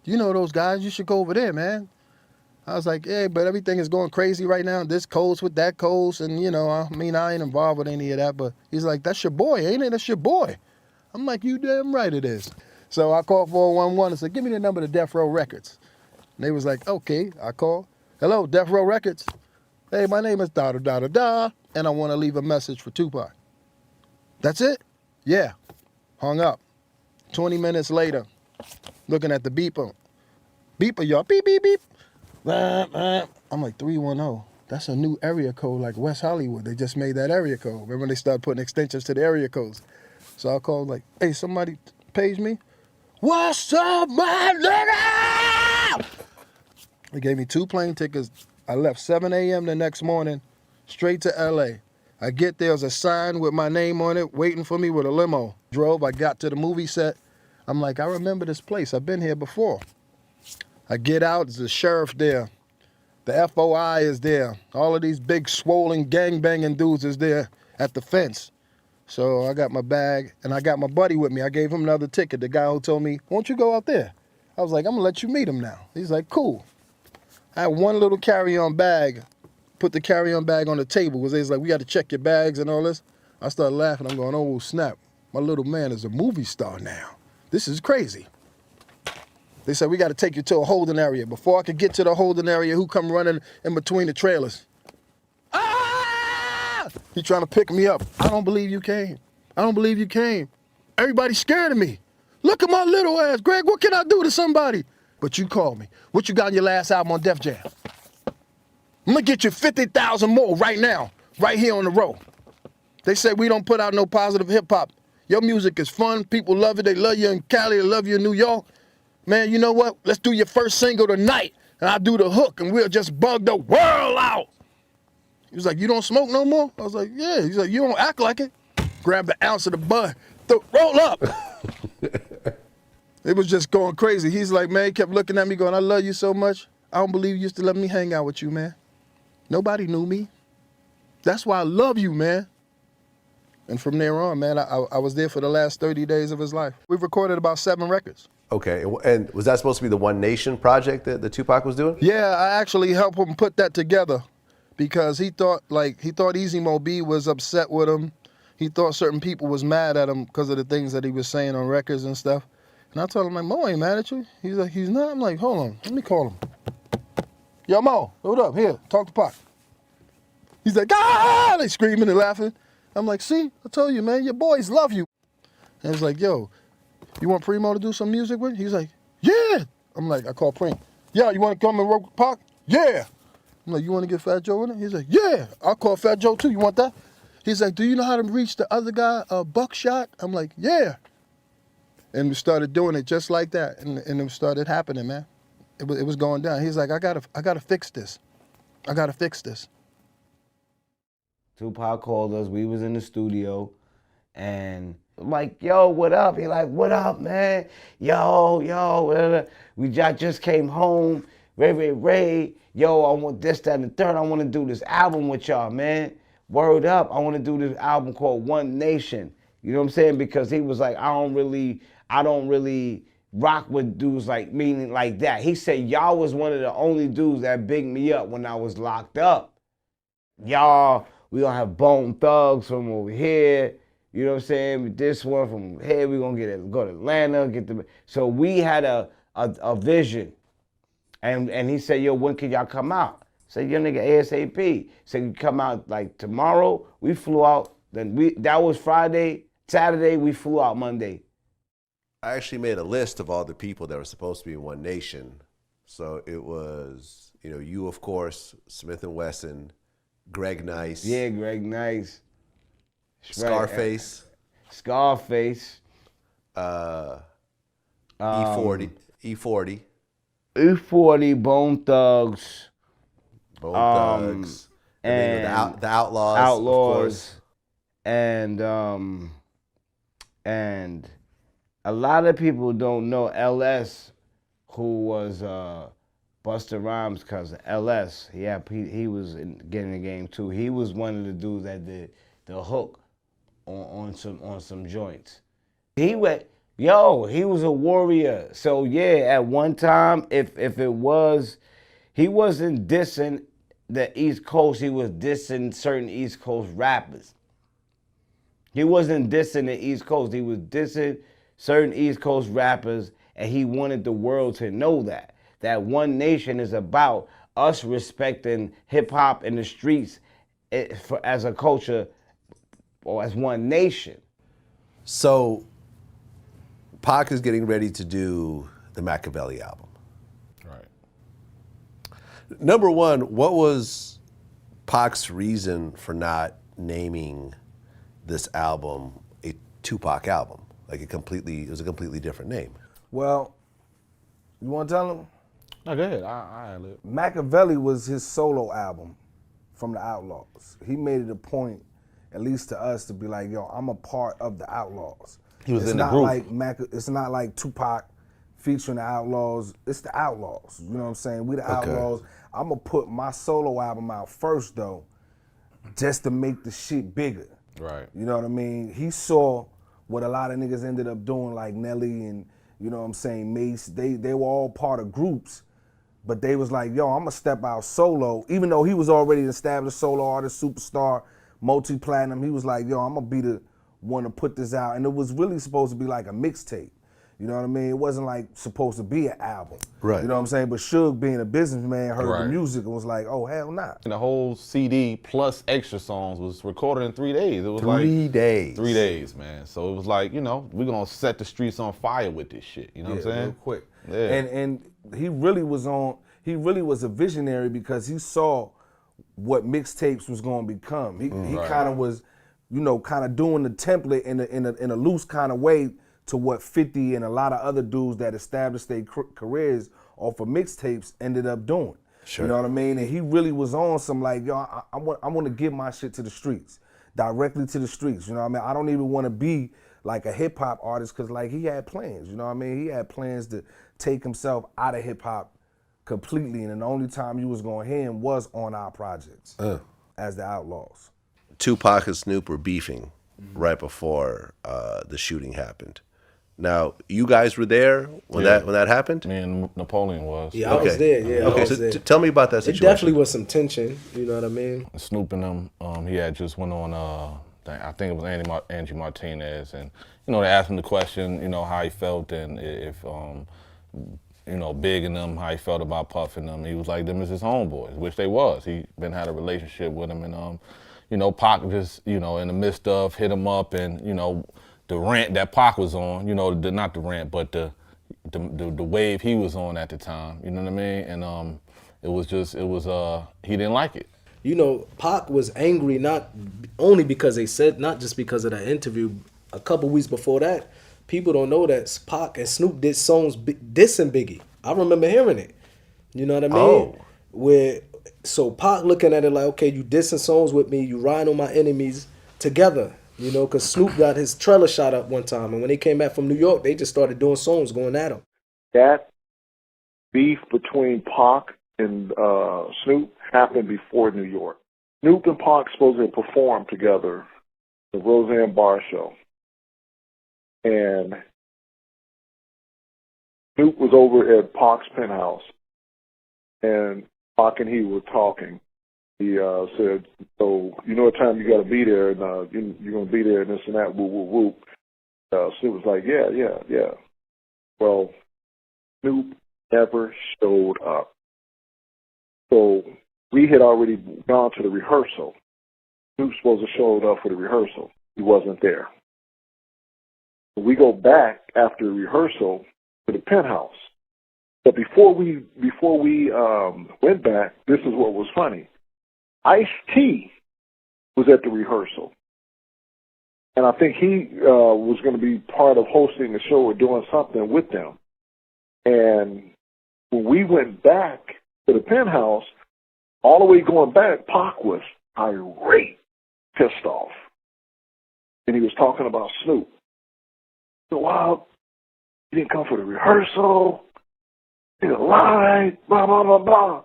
Speaker 21: You know those guys, you should go over there, man. I was like, yeah, but everything is going crazy right now. This coast with that coast, and you know, I mean, I ain't involved with any of that, but he's like, that's your boy, ain't it? That's your boy. I'm like, you damn right it is. So I called 411 and said, give me the number to Death Row Records. And they was like, okay. I called, hello, Death Row Records. Hey, my name is da-da-da-da-da, and I want to leave a message for Tupac. That's it? Yeah. Hung up. 20 minutes later, looking at the beeper. Beeper, y'all. Beep, beep, beep. I'm like, 310. That's a new area code like West Hollywood. They just made that area code. Remember when they started putting extensions to the area codes? So I called like, hey, somebody page me? What's up, my nigga? They gave me 2 plane tickets. I left 7 a.m. the next morning, straight to LA. I get there, there's a sign with my name on it, waiting for me with a limo. Drove, I got to the movie set. I'm like, I remember this place. I've been here before. I get out, there's the sheriff there. The FOI is there. All of these big swollen gangbanging dudes is there at the fence. So I got my bag and I got my buddy with me. I gave him another ticket. The guy who told me, won't you go out there? I was like, I'm gonna let you meet him now. He's like, cool. I had one little carry-on bag. Put the carry-on bag on the table because they was like, we got to check your bags and all this. I started laughing. I'm going, oh, snap. My little man is a movie star now. This is crazy. They said, we got to take you to a holding area. Before I could get to the holding area, who come running in between the trailers? Ah! He trying to pick me up. I don't believe you came. I don't believe you came. Everybody's scared of me. Look at my little ass. Greg, what can I do to somebody? But you called me. What you got in your last album on Def Jam? I'm gonna get you 50,000 more right now, right here on the road. They say we don't put out no positive hip hop. Your music is fun. People love it. They love you in Cali. They love you in New York. Man, you know what? Let's do your first single tonight, and I'll do the hook, and we'll just bug the world out. He was like, you don't smoke no more? I was like, yeah. He's like, you don't act like it. Grab the ounce of the bud. Roll up. It was just going crazy. He's like, man, he kept looking at me going, I love you so much. I don't believe you used to let me hang out with you, man. Nobody knew me. That's why I love you, man. And from there on, man, I was there for the last 30 days of his life. We've recorded about 7 records.
Speaker 5: Okay, and was that supposed to be the One Nation project that Tupac was doing?
Speaker 21: Yeah, I actually helped him put that together because he thought Eazy Mo B was upset with him. He thought certain people was mad at him because of the things that he was saying on records and stuff. And I told him, like, Mo ain't mad at you. He's like, he's not. I'm like, hold on, let me call him. Yo, Mo, what up? Here, talk to Pac. He's like, ah! They screaming and laughing. I'm like, see, I told you, man, your boys love you. And he's like, yo, you want Primo to do some music with? He's like, yeah. I'm like, I call Primo. Yeah, you want to come and work with Pac? Yeah. I'm like, you want to get Fat Joe in it? He's like, yeah. I'll call Fat Joe too. You want that? He's like, do you know how to reach the other guy, Buckshot? I'm like, yeah. And we started doing it just like that, and it started happening, man. It was going down. He's like, I gotta fix this. I gotta fix this.
Speaker 7: Tupac called us. We was in the studio, and I'm like, yo, what up? He like, what up, man? Yo. I just came home. Ray. Yo, I want this, that, and the third. I want to do this album with y'all, man. Word up. I want to do this album called One Nation. You know what I'm saying? Because he was like, I don't really rock with dudes like meaning like that. He said y'all was one of the only dudes that bigged me up when I was locked up. Y'all, we gonna have Bone Thugs from over here. You know what I'm saying? This one from here, we gonna go to Atlanta, so we had a vision. And he said, yo, when can y'all come out? I said, yo, nigga, ASAP. Said, you come out like tomorrow. We flew out. That was Friday. Saturday, we flew out Monday.
Speaker 5: I actually made a list of all the people that were supposed to be in One Nation. So it was, you, of course, Smith & Wesson, Greg Nice.
Speaker 7: Yeah, Greg Nice.
Speaker 5: Scarface. E40.
Speaker 7: E40, Bone Thugs.
Speaker 5: And the Outlaws.
Speaker 7: Outlaws.
Speaker 5: Of course.
Speaker 7: And a lot of people don't know LS, who was Busta Rhymes' cousin. LS, he was getting the game too. He was one of the dudes that did the hook on some joints. He was a warrior. So yeah, at one time, if it was, he wasn't dissing the East Coast, he was dissing certain East Coast rappers. He wasn't dissing the East Coast, he was dissing certain East Coast rappers, and he wanted the world to know that One Nation is about us respecting hip hop in the streets as a culture or as one nation.
Speaker 5: So, Pac is getting ready to do the Makaveli album.
Speaker 10: Right.
Speaker 5: Number one, what was Pac's reason for not naming this album a Tupac album? Like it was a completely different name.
Speaker 6: Well, you want to tell him?
Speaker 10: No, go ahead. I live.
Speaker 6: Makaveli was his solo album from the Outlaws. He made it a point, at least to us, to be like, yo, I'm a part of the Outlaws.
Speaker 10: He was
Speaker 6: it's
Speaker 10: in the
Speaker 6: not
Speaker 10: group.
Speaker 6: Like it's not like Tupac featuring the Outlaws. It's the Outlaws. You know what I'm saying? We the Outlaws. I'm going to put my solo album out first, though, just to make the shit bigger.
Speaker 10: Right.
Speaker 6: You know what I mean? He saw what a lot of niggas ended up doing, like Nelly and, you know what I'm saying, Mace. They were all part of groups, but they was like, yo, I'm gonna step out solo. Even though he was already an established solo artist, superstar, multi-platinum, he was like, yo, I'm gonna be the one to put this out. And it was really supposed to be like a mixtape. You know what I mean? It wasn't like supposed to be an album.
Speaker 5: Right.
Speaker 6: You know what I'm saying? But Suge, being a businessman, heard the
Speaker 10: Right.
Speaker 6: music and was like, oh, hell nah.
Speaker 10: And the whole CD plus extra songs was recorded in 3 days. It was
Speaker 5: 3 days.
Speaker 10: 3 days, man. So it was like, you know, we're gonna set the streets on fire with this shit. You know what I'm saying?
Speaker 6: Real quick.
Speaker 10: Yeah.
Speaker 6: And he really was a visionary because he saw what mixtapes was gonna become. He
Speaker 10: Right.
Speaker 6: kind of was, you know, kind of doing the template in a loose kind of way to what 50 and a lot of other dudes that established their careers off of mixtapes ended up doing.
Speaker 5: Sure.
Speaker 6: You know what I mean? And he really was on some like, yo, I want to give my shit to the streets, directly to the streets. You know what I mean? I don't even want to be like a hip hop artist because like he had plans. You know what I mean? He had plans to take himself out of hip hop completely, and the only time you was gonna hear him was on our projects as the Outlaws.
Speaker 5: Tupac and Snoop were beefing right before the shooting happened. Now, you guys were there when that happened?
Speaker 10: Me and Napoleon was.
Speaker 11: Yeah, I was there. Yeah,
Speaker 5: okay,
Speaker 11: I was
Speaker 5: so
Speaker 11: there.
Speaker 5: tell me about that situation.
Speaker 11: It definitely was some tension. You know what I mean?
Speaker 10: Snoop and them, he had just went on, I think it was Angie Martinez, and you know they asked him the question, you know how he felt and if, you know, Big and them, how he felt about Puff and them. He was like them as his homeboys, which they was. He been had a relationship with him, and you know Pac just, you know, in the midst of hit him up, and you know the rant that Pac was on, you know, not the rant, but the wave he was on at the time. You know what I mean? And he didn't like it.
Speaker 11: You know, Pac was angry not only because they said, not just because of that interview. A couple weeks before that, people don't know that Pac and Snoop did songs dissing Biggie. I remember hearing it. You know what I mean? So Pac looking at it like, okay, you dissing songs with me, you riding on my enemies together. You know, because Snoop got his trailer shot up one time, and when they came back from New York, they just started doing songs going at him.
Speaker 12: That beef between Pac and Snoop happened before New York. Snoop and Pac supposedly performed together at the Roseanne Barr show. And Snoop was over at Pac's penthouse, and Pac and he were talking. He said, so you know what time you got to be there, and you're going to be there, and this and that, whoop, whoop, whoop. Snoop was like, yeah. Well, Snoop never showed up. So we had already gone to the rehearsal. Snoop's supposed to show up for the rehearsal. He wasn't there. We go back after rehearsal to the penthouse. But before we went back, this is what was funny. Ice-T was at the rehearsal. And I think he was going to be part of hosting the show or doing something with them. And when we went back to the penthouse, all the way going back, Pac was irate, pissed off. And he was talking about Snoop. So, wow, he didn't come for the rehearsal. He lied, blah, blah, blah, blah.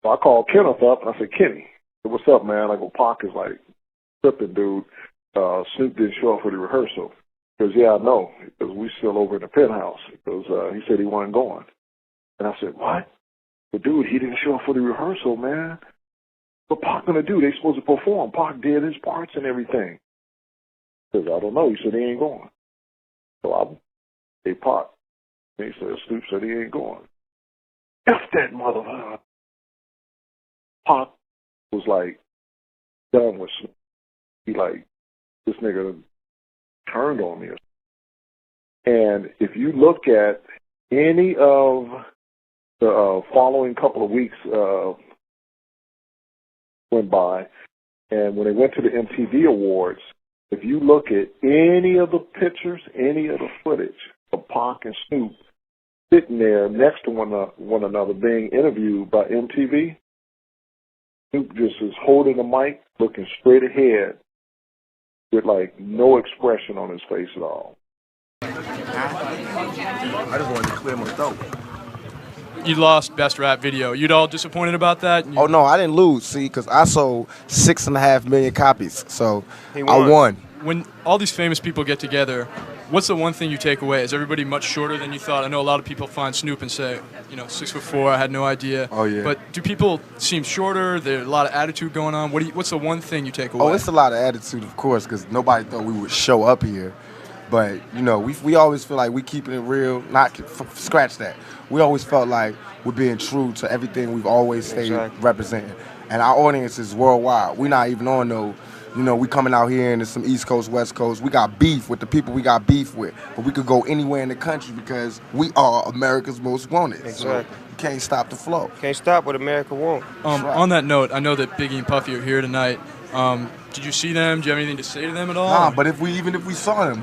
Speaker 12: So I called Kenneth up, and I said, Kenny, what's up, man? I go, Pac is like tripping, dude. Snoop didn't show up for the rehearsal. He goes, yeah, I know, because we still over in the penthouse. Because he said he wasn't going. And I said, what? But, dude, he didn't show up for the rehearsal, man. What Pac gonna do? They supposed to perform. Pac did his parts and everything. He says, I don't know. He said he ain't going. So I, hey, Pac. And he said, Snoop said he ain't going. F that motherfucker. Pac was like done with Snoop. He like, this nigga turned on me. And if you look at any of the following couple of weeks went by, and when they went to the MTV Awards, if you look at any of the pictures, any of the footage of Pac and Snoop sitting there next to one another being interviewed by MTV, Snoop just is holding the mic, looking straight ahead with like no expression on his face at all.
Speaker 3: I just wanted to clear my throat.
Speaker 13: You lost Best Rap Video. You'd all disappointed about that?
Speaker 6: Oh no, I didn't lose. See, because I sold 6.5 million copies, so
Speaker 13: He
Speaker 6: I won.
Speaker 13: When all these famous people get together, what's the one thing you take away? Is everybody much shorter than you thought? I know a lot of people find Snoop and say, 6'4". I had no idea.
Speaker 6: Oh, yeah.
Speaker 13: But do people seem shorter? There's a lot of attitude going on. What's the one thing you take away?
Speaker 6: Oh, it's a lot of attitude, of course, because nobody thought we would show up here. But, we always feel like we keeping it real. Scratch that. We always felt like we're being true to everything we've always stayed representing. And our audience is worldwide. We're not even on no, we coming out here and there's some East Coast, West Coast. We got beef with the people we got beef with. But we could go anywhere in the country because we are America's most wanted.
Speaker 16: Exactly.
Speaker 6: So you can't stop the flow.
Speaker 16: Can't stop what America wants.
Speaker 13: On that note, I know that Biggie and Puffy are here tonight. Did you see them? Do you have anything to say to them at all?
Speaker 6: Nah, but even if we saw them,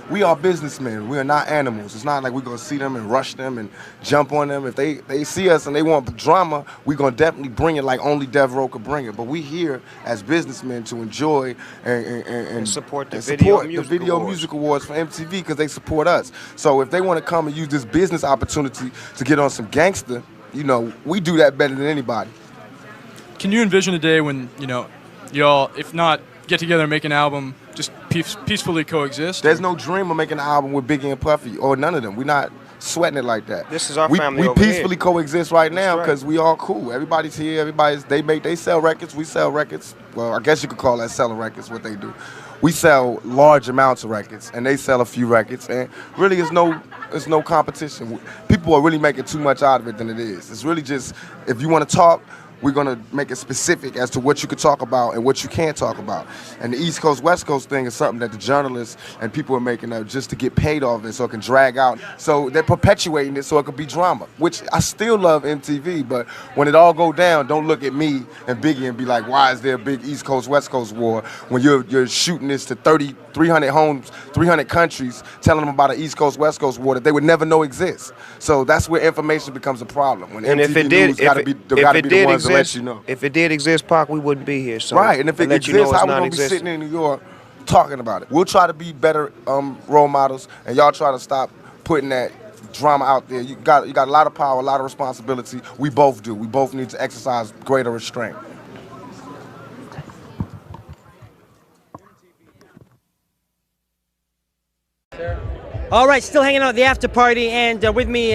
Speaker 6: we are businessmen. We are not animals. It's not like we're gonna see them and rush them and jump on them. If they see us and they want drama, we're gonna definitely bring it like only Dev Row could bring it. But we here as businessmen to enjoy and
Speaker 16: support the
Speaker 6: Video Music Awards for MTV because they support us. So if they want to come and use this business opportunity to get on some gangster, we do that better than anybody.
Speaker 13: Can you envision a day when, y'all, if not get together and make an album, just peacefully coexist?
Speaker 6: There's no dream of making an album with Biggie and Puffy or none of them. We're not sweating it like that.
Speaker 16: This is our
Speaker 6: we,
Speaker 16: family
Speaker 6: We
Speaker 16: over
Speaker 6: peacefully
Speaker 16: here.
Speaker 6: coexist right now
Speaker 16: That's right.
Speaker 6: because we all cool. Everybody's here. They sell records. We sell records. Well, I guess you could call that selling records. What they do. We sell large amounts of records, and they sell a few records, and really, it's no competition. People are really making too much out of it than it is. It's really just if you want to talk. We're going to make it specific as to what you could talk about and what you can't talk about. And the East Coast, West Coast thing is something that the journalists and people are making up just to get paid off it so it can drag out. So they're perpetuating it so it could be drama, which I still love MTV, but when it all go down, don't look at me and Biggie and be like, why is there a big East Coast, West Coast war when you're shooting this to 300 homes, 300 countries, telling them about an East Coast, West Coast war that they would never know exists. So that's where information becomes a problem. When
Speaker 16: And
Speaker 6: MTV
Speaker 16: if it did,
Speaker 6: News gotta be the ones to let you know.
Speaker 16: If it did exist, Pac, we wouldn't be here. So
Speaker 6: Right, and if it
Speaker 16: let you know
Speaker 6: exists,
Speaker 16: it's
Speaker 6: how we gonna be
Speaker 16: non-existent.
Speaker 6: sitting in New York talking about it? We'll try to be better role models, and y'all try to stop putting that drama out there. You got a lot of power, a lot of responsibility. We both do. We both need to exercise greater restraint.
Speaker 17: All right, still hanging out at the after party, and with me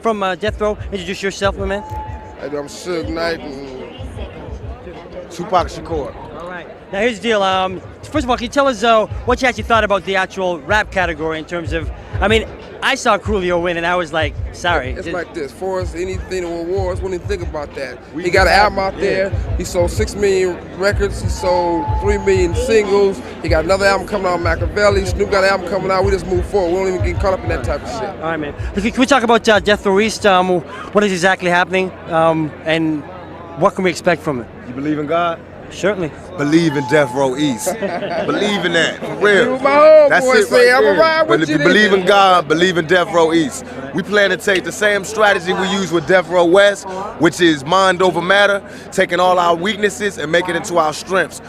Speaker 17: from Death Row. Introduce yourself, my man.
Speaker 1: I'm Suge Knight and
Speaker 6: Tupac Shakur.
Speaker 17: All right. Now here's the deal. First of all, can you tell us what you actually thought about the actual rap category in terms of? I mean, I saw Coolio win, and I was like, sorry.
Speaker 1: It's like this. For us, anything with awards, wouldn't even think about that. He got an album out there. He sold 6 million records. He sold 3 million singles. He got another album coming out, Makaveli. Snoop got an album coming out. We just move forward. We don't even get caught up in that type of shit.
Speaker 17: All right, man. Can we talk about Death Row East? What is exactly happening, and what can we expect from it?
Speaker 6: You believe in God?
Speaker 17: Certainly.
Speaker 6: Believe in Death Row East. Believe in that, for real.
Speaker 1: My homeboy
Speaker 6: That's it
Speaker 1: say,
Speaker 6: right
Speaker 1: I'ma
Speaker 6: there.
Speaker 1: ride
Speaker 6: But
Speaker 1: with
Speaker 6: if
Speaker 1: you
Speaker 6: you believe
Speaker 1: then.
Speaker 6: in God, believe in Death Row East. We plan to take the same strategy we use with Death Row West, which is mind over matter, taking all our weaknesses and making it into our strengths.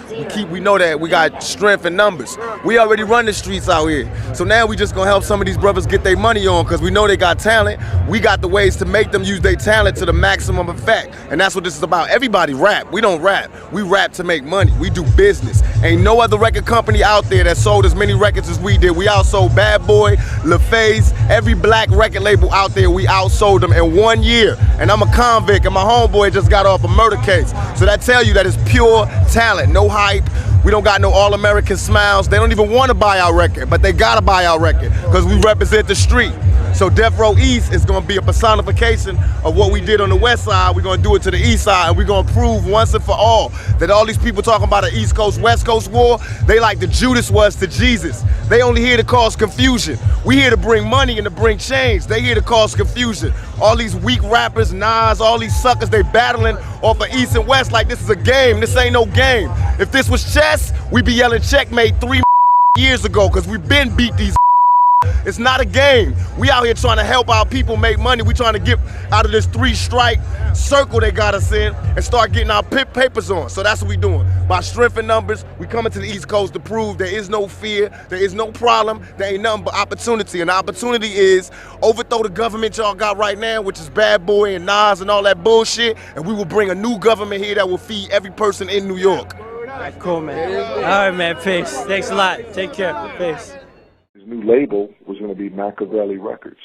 Speaker 6: We know that we got strength in numbers. We already run the streets out here. So now we just gonna help some of these brothers get their money on because we know they got talent. We got the ways to make them use their talent to the maximum effect. And that's what this is about. Everybody rap. We don't rap. We rap to make money. We do business. Ain't no other record company out there that sold as many records as we did. We outsold Bad Boy, LaFaze, every black record label out there, we outsold them in 1 year. And I'm a convict and my homeboy just got off a murder case. So that tell you that it's pure talent, no hype. We don't got no all-American smiles. They don't even want to buy our record, but they gotta buy our record because we represent the street.
Speaker 3: So Death Row East is gonna be a personification of what we did on the West Side. We're gonna do it to the East Side, and we're gonna prove once and for all that all these people talking about an East Coast, West Coast war, they like the Judas was to Jesus. They only here to cause confusion. We here to bring money and to bring change. They here to cause confusion. All these weak rappers, Nas, all these suckers, they battling off of East and West like this is a game. This ain't no game. If this was chess, we'd be yelling checkmate 3 years ago, because we've been beat these. It's not a game. We out here trying to help our people make money. We trying to get out of this 3-strike circle they got us in and start getting our papers on. So that's what we doing. By strength in numbers, we coming to the East Coast to prove there is no fear, there is no problem, there ain't nothing but opportunity. And the opportunity is overthrow the government y'all got right now, which is Bad Boy and Nas and all that bullshit, and we will bring a new government here that will feed every person in New York.
Speaker 17: Cool, man. All right, man. Peace. Thanks a lot. Take care. Peace.
Speaker 12: His new label was going to be Makaveli Records.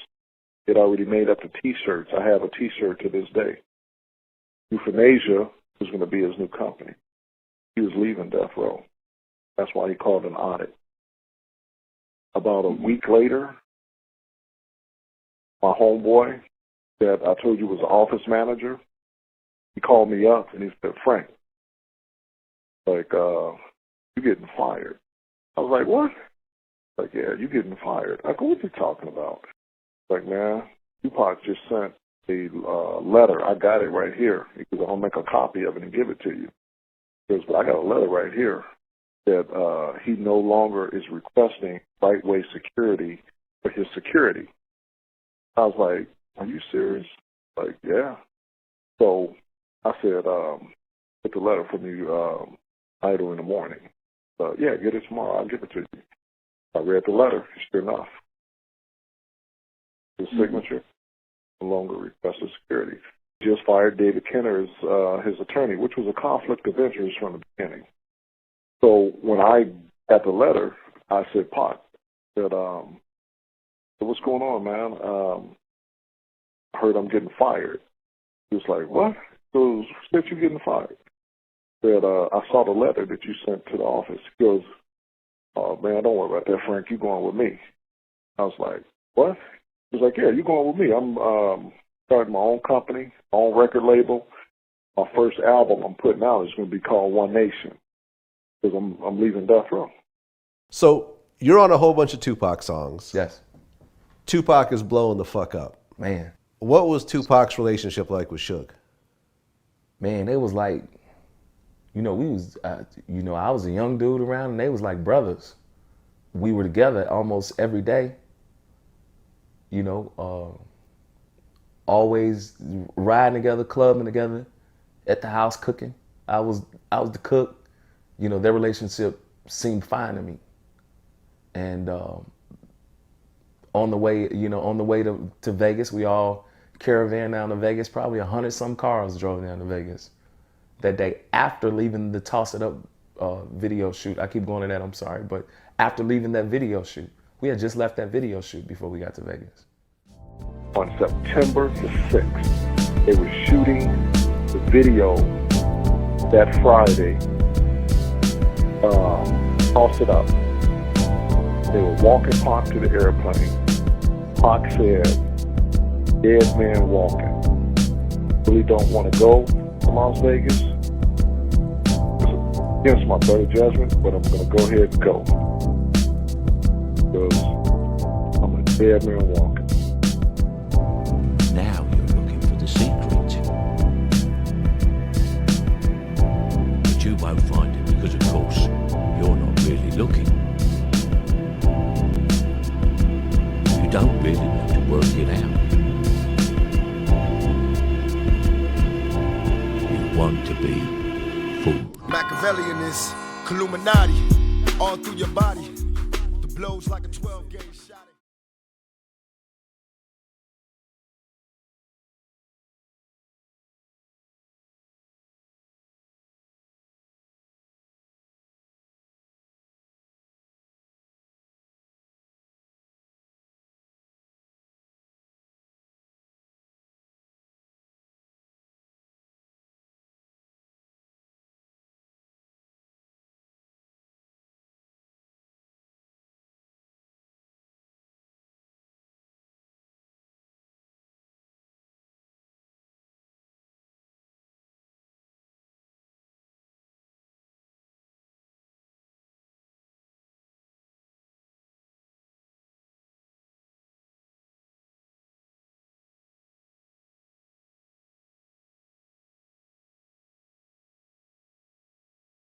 Speaker 12: It already made up the T-shirts. I have a T-shirt to this day. Euthanasia was going to be his new company. He was leaving Death Row. That's why he called an audit. About a week later, my homeboy that I told you was the office manager, he called me up and he said, Frank, like, you're getting fired. I was like, what? Like, yeah, you're getting fired. I go, what you talking about? Like, man, Tupac just sent a letter. I got it right here. He goes, I'll make a copy of it and give it to you. He goes, but I got a letter right here that he no longer is requesting right-way security for his security. I was like, are you serious? Like, yeah. So I said, get the letter from you idle in the morning. Yeah, get it tomorrow. I'll give it to you. I read the letter. Sure enough, his signature no longer requested security. Just fired David Kenner as his attorney, which was a conflict of interest from the beginning. So when I got the letter, I said, Pot, said, what's going on, man? I heard I'm getting fired. He was like, what? So said you getting fired? Said, I saw the letter that you sent to the office. He goes, oh, man, don't worry about that, Frank. You going with me. I was like, what? He was like, yeah, you going with me. I'm starting my own company, my own record label. My first album I'm putting out is going to be called One Nation because I'm leaving Death Row.
Speaker 5: So you're on a whole bunch of Tupac songs.
Speaker 20: Yes.
Speaker 5: Tupac is blowing the fuck up.
Speaker 20: Man.
Speaker 5: What was Tupac's relationship like with Suge?
Speaker 20: Man, it was like, we was, I was a young dude around and they was like brothers. We were together almost every day. Always riding together, clubbing together, at the house cooking. I was the cook. Their relationship seemed fine to me. And on the way to Vegas, we all caravan down to Vegas. Probably 100-some cars drove down to Vegas that day after leaving the Toss It Up video shoot. I keep going to that, I'm sorry. But after leaving that video shoot, we had just left that video shoot before we got to Vegas.
Speaker 12: On September the 6th, they were shooting the video that Friday. Toss It Up. They were walking Pac to the airplane. Pac said, dead man walking. Really don't want to go to Las Vegas. It's against my better judgment, but I'm going to go ahead and go. Because I'm a dead man walking.
Speaker 18: Now you're looking for the secret. But you won't find it because, of course, you're not really looking. You don't really want to work it out. You want to be fooled.
Speaker 3: Makaveli in this, Illuminati, all through your body. The blows like a 12 gauge.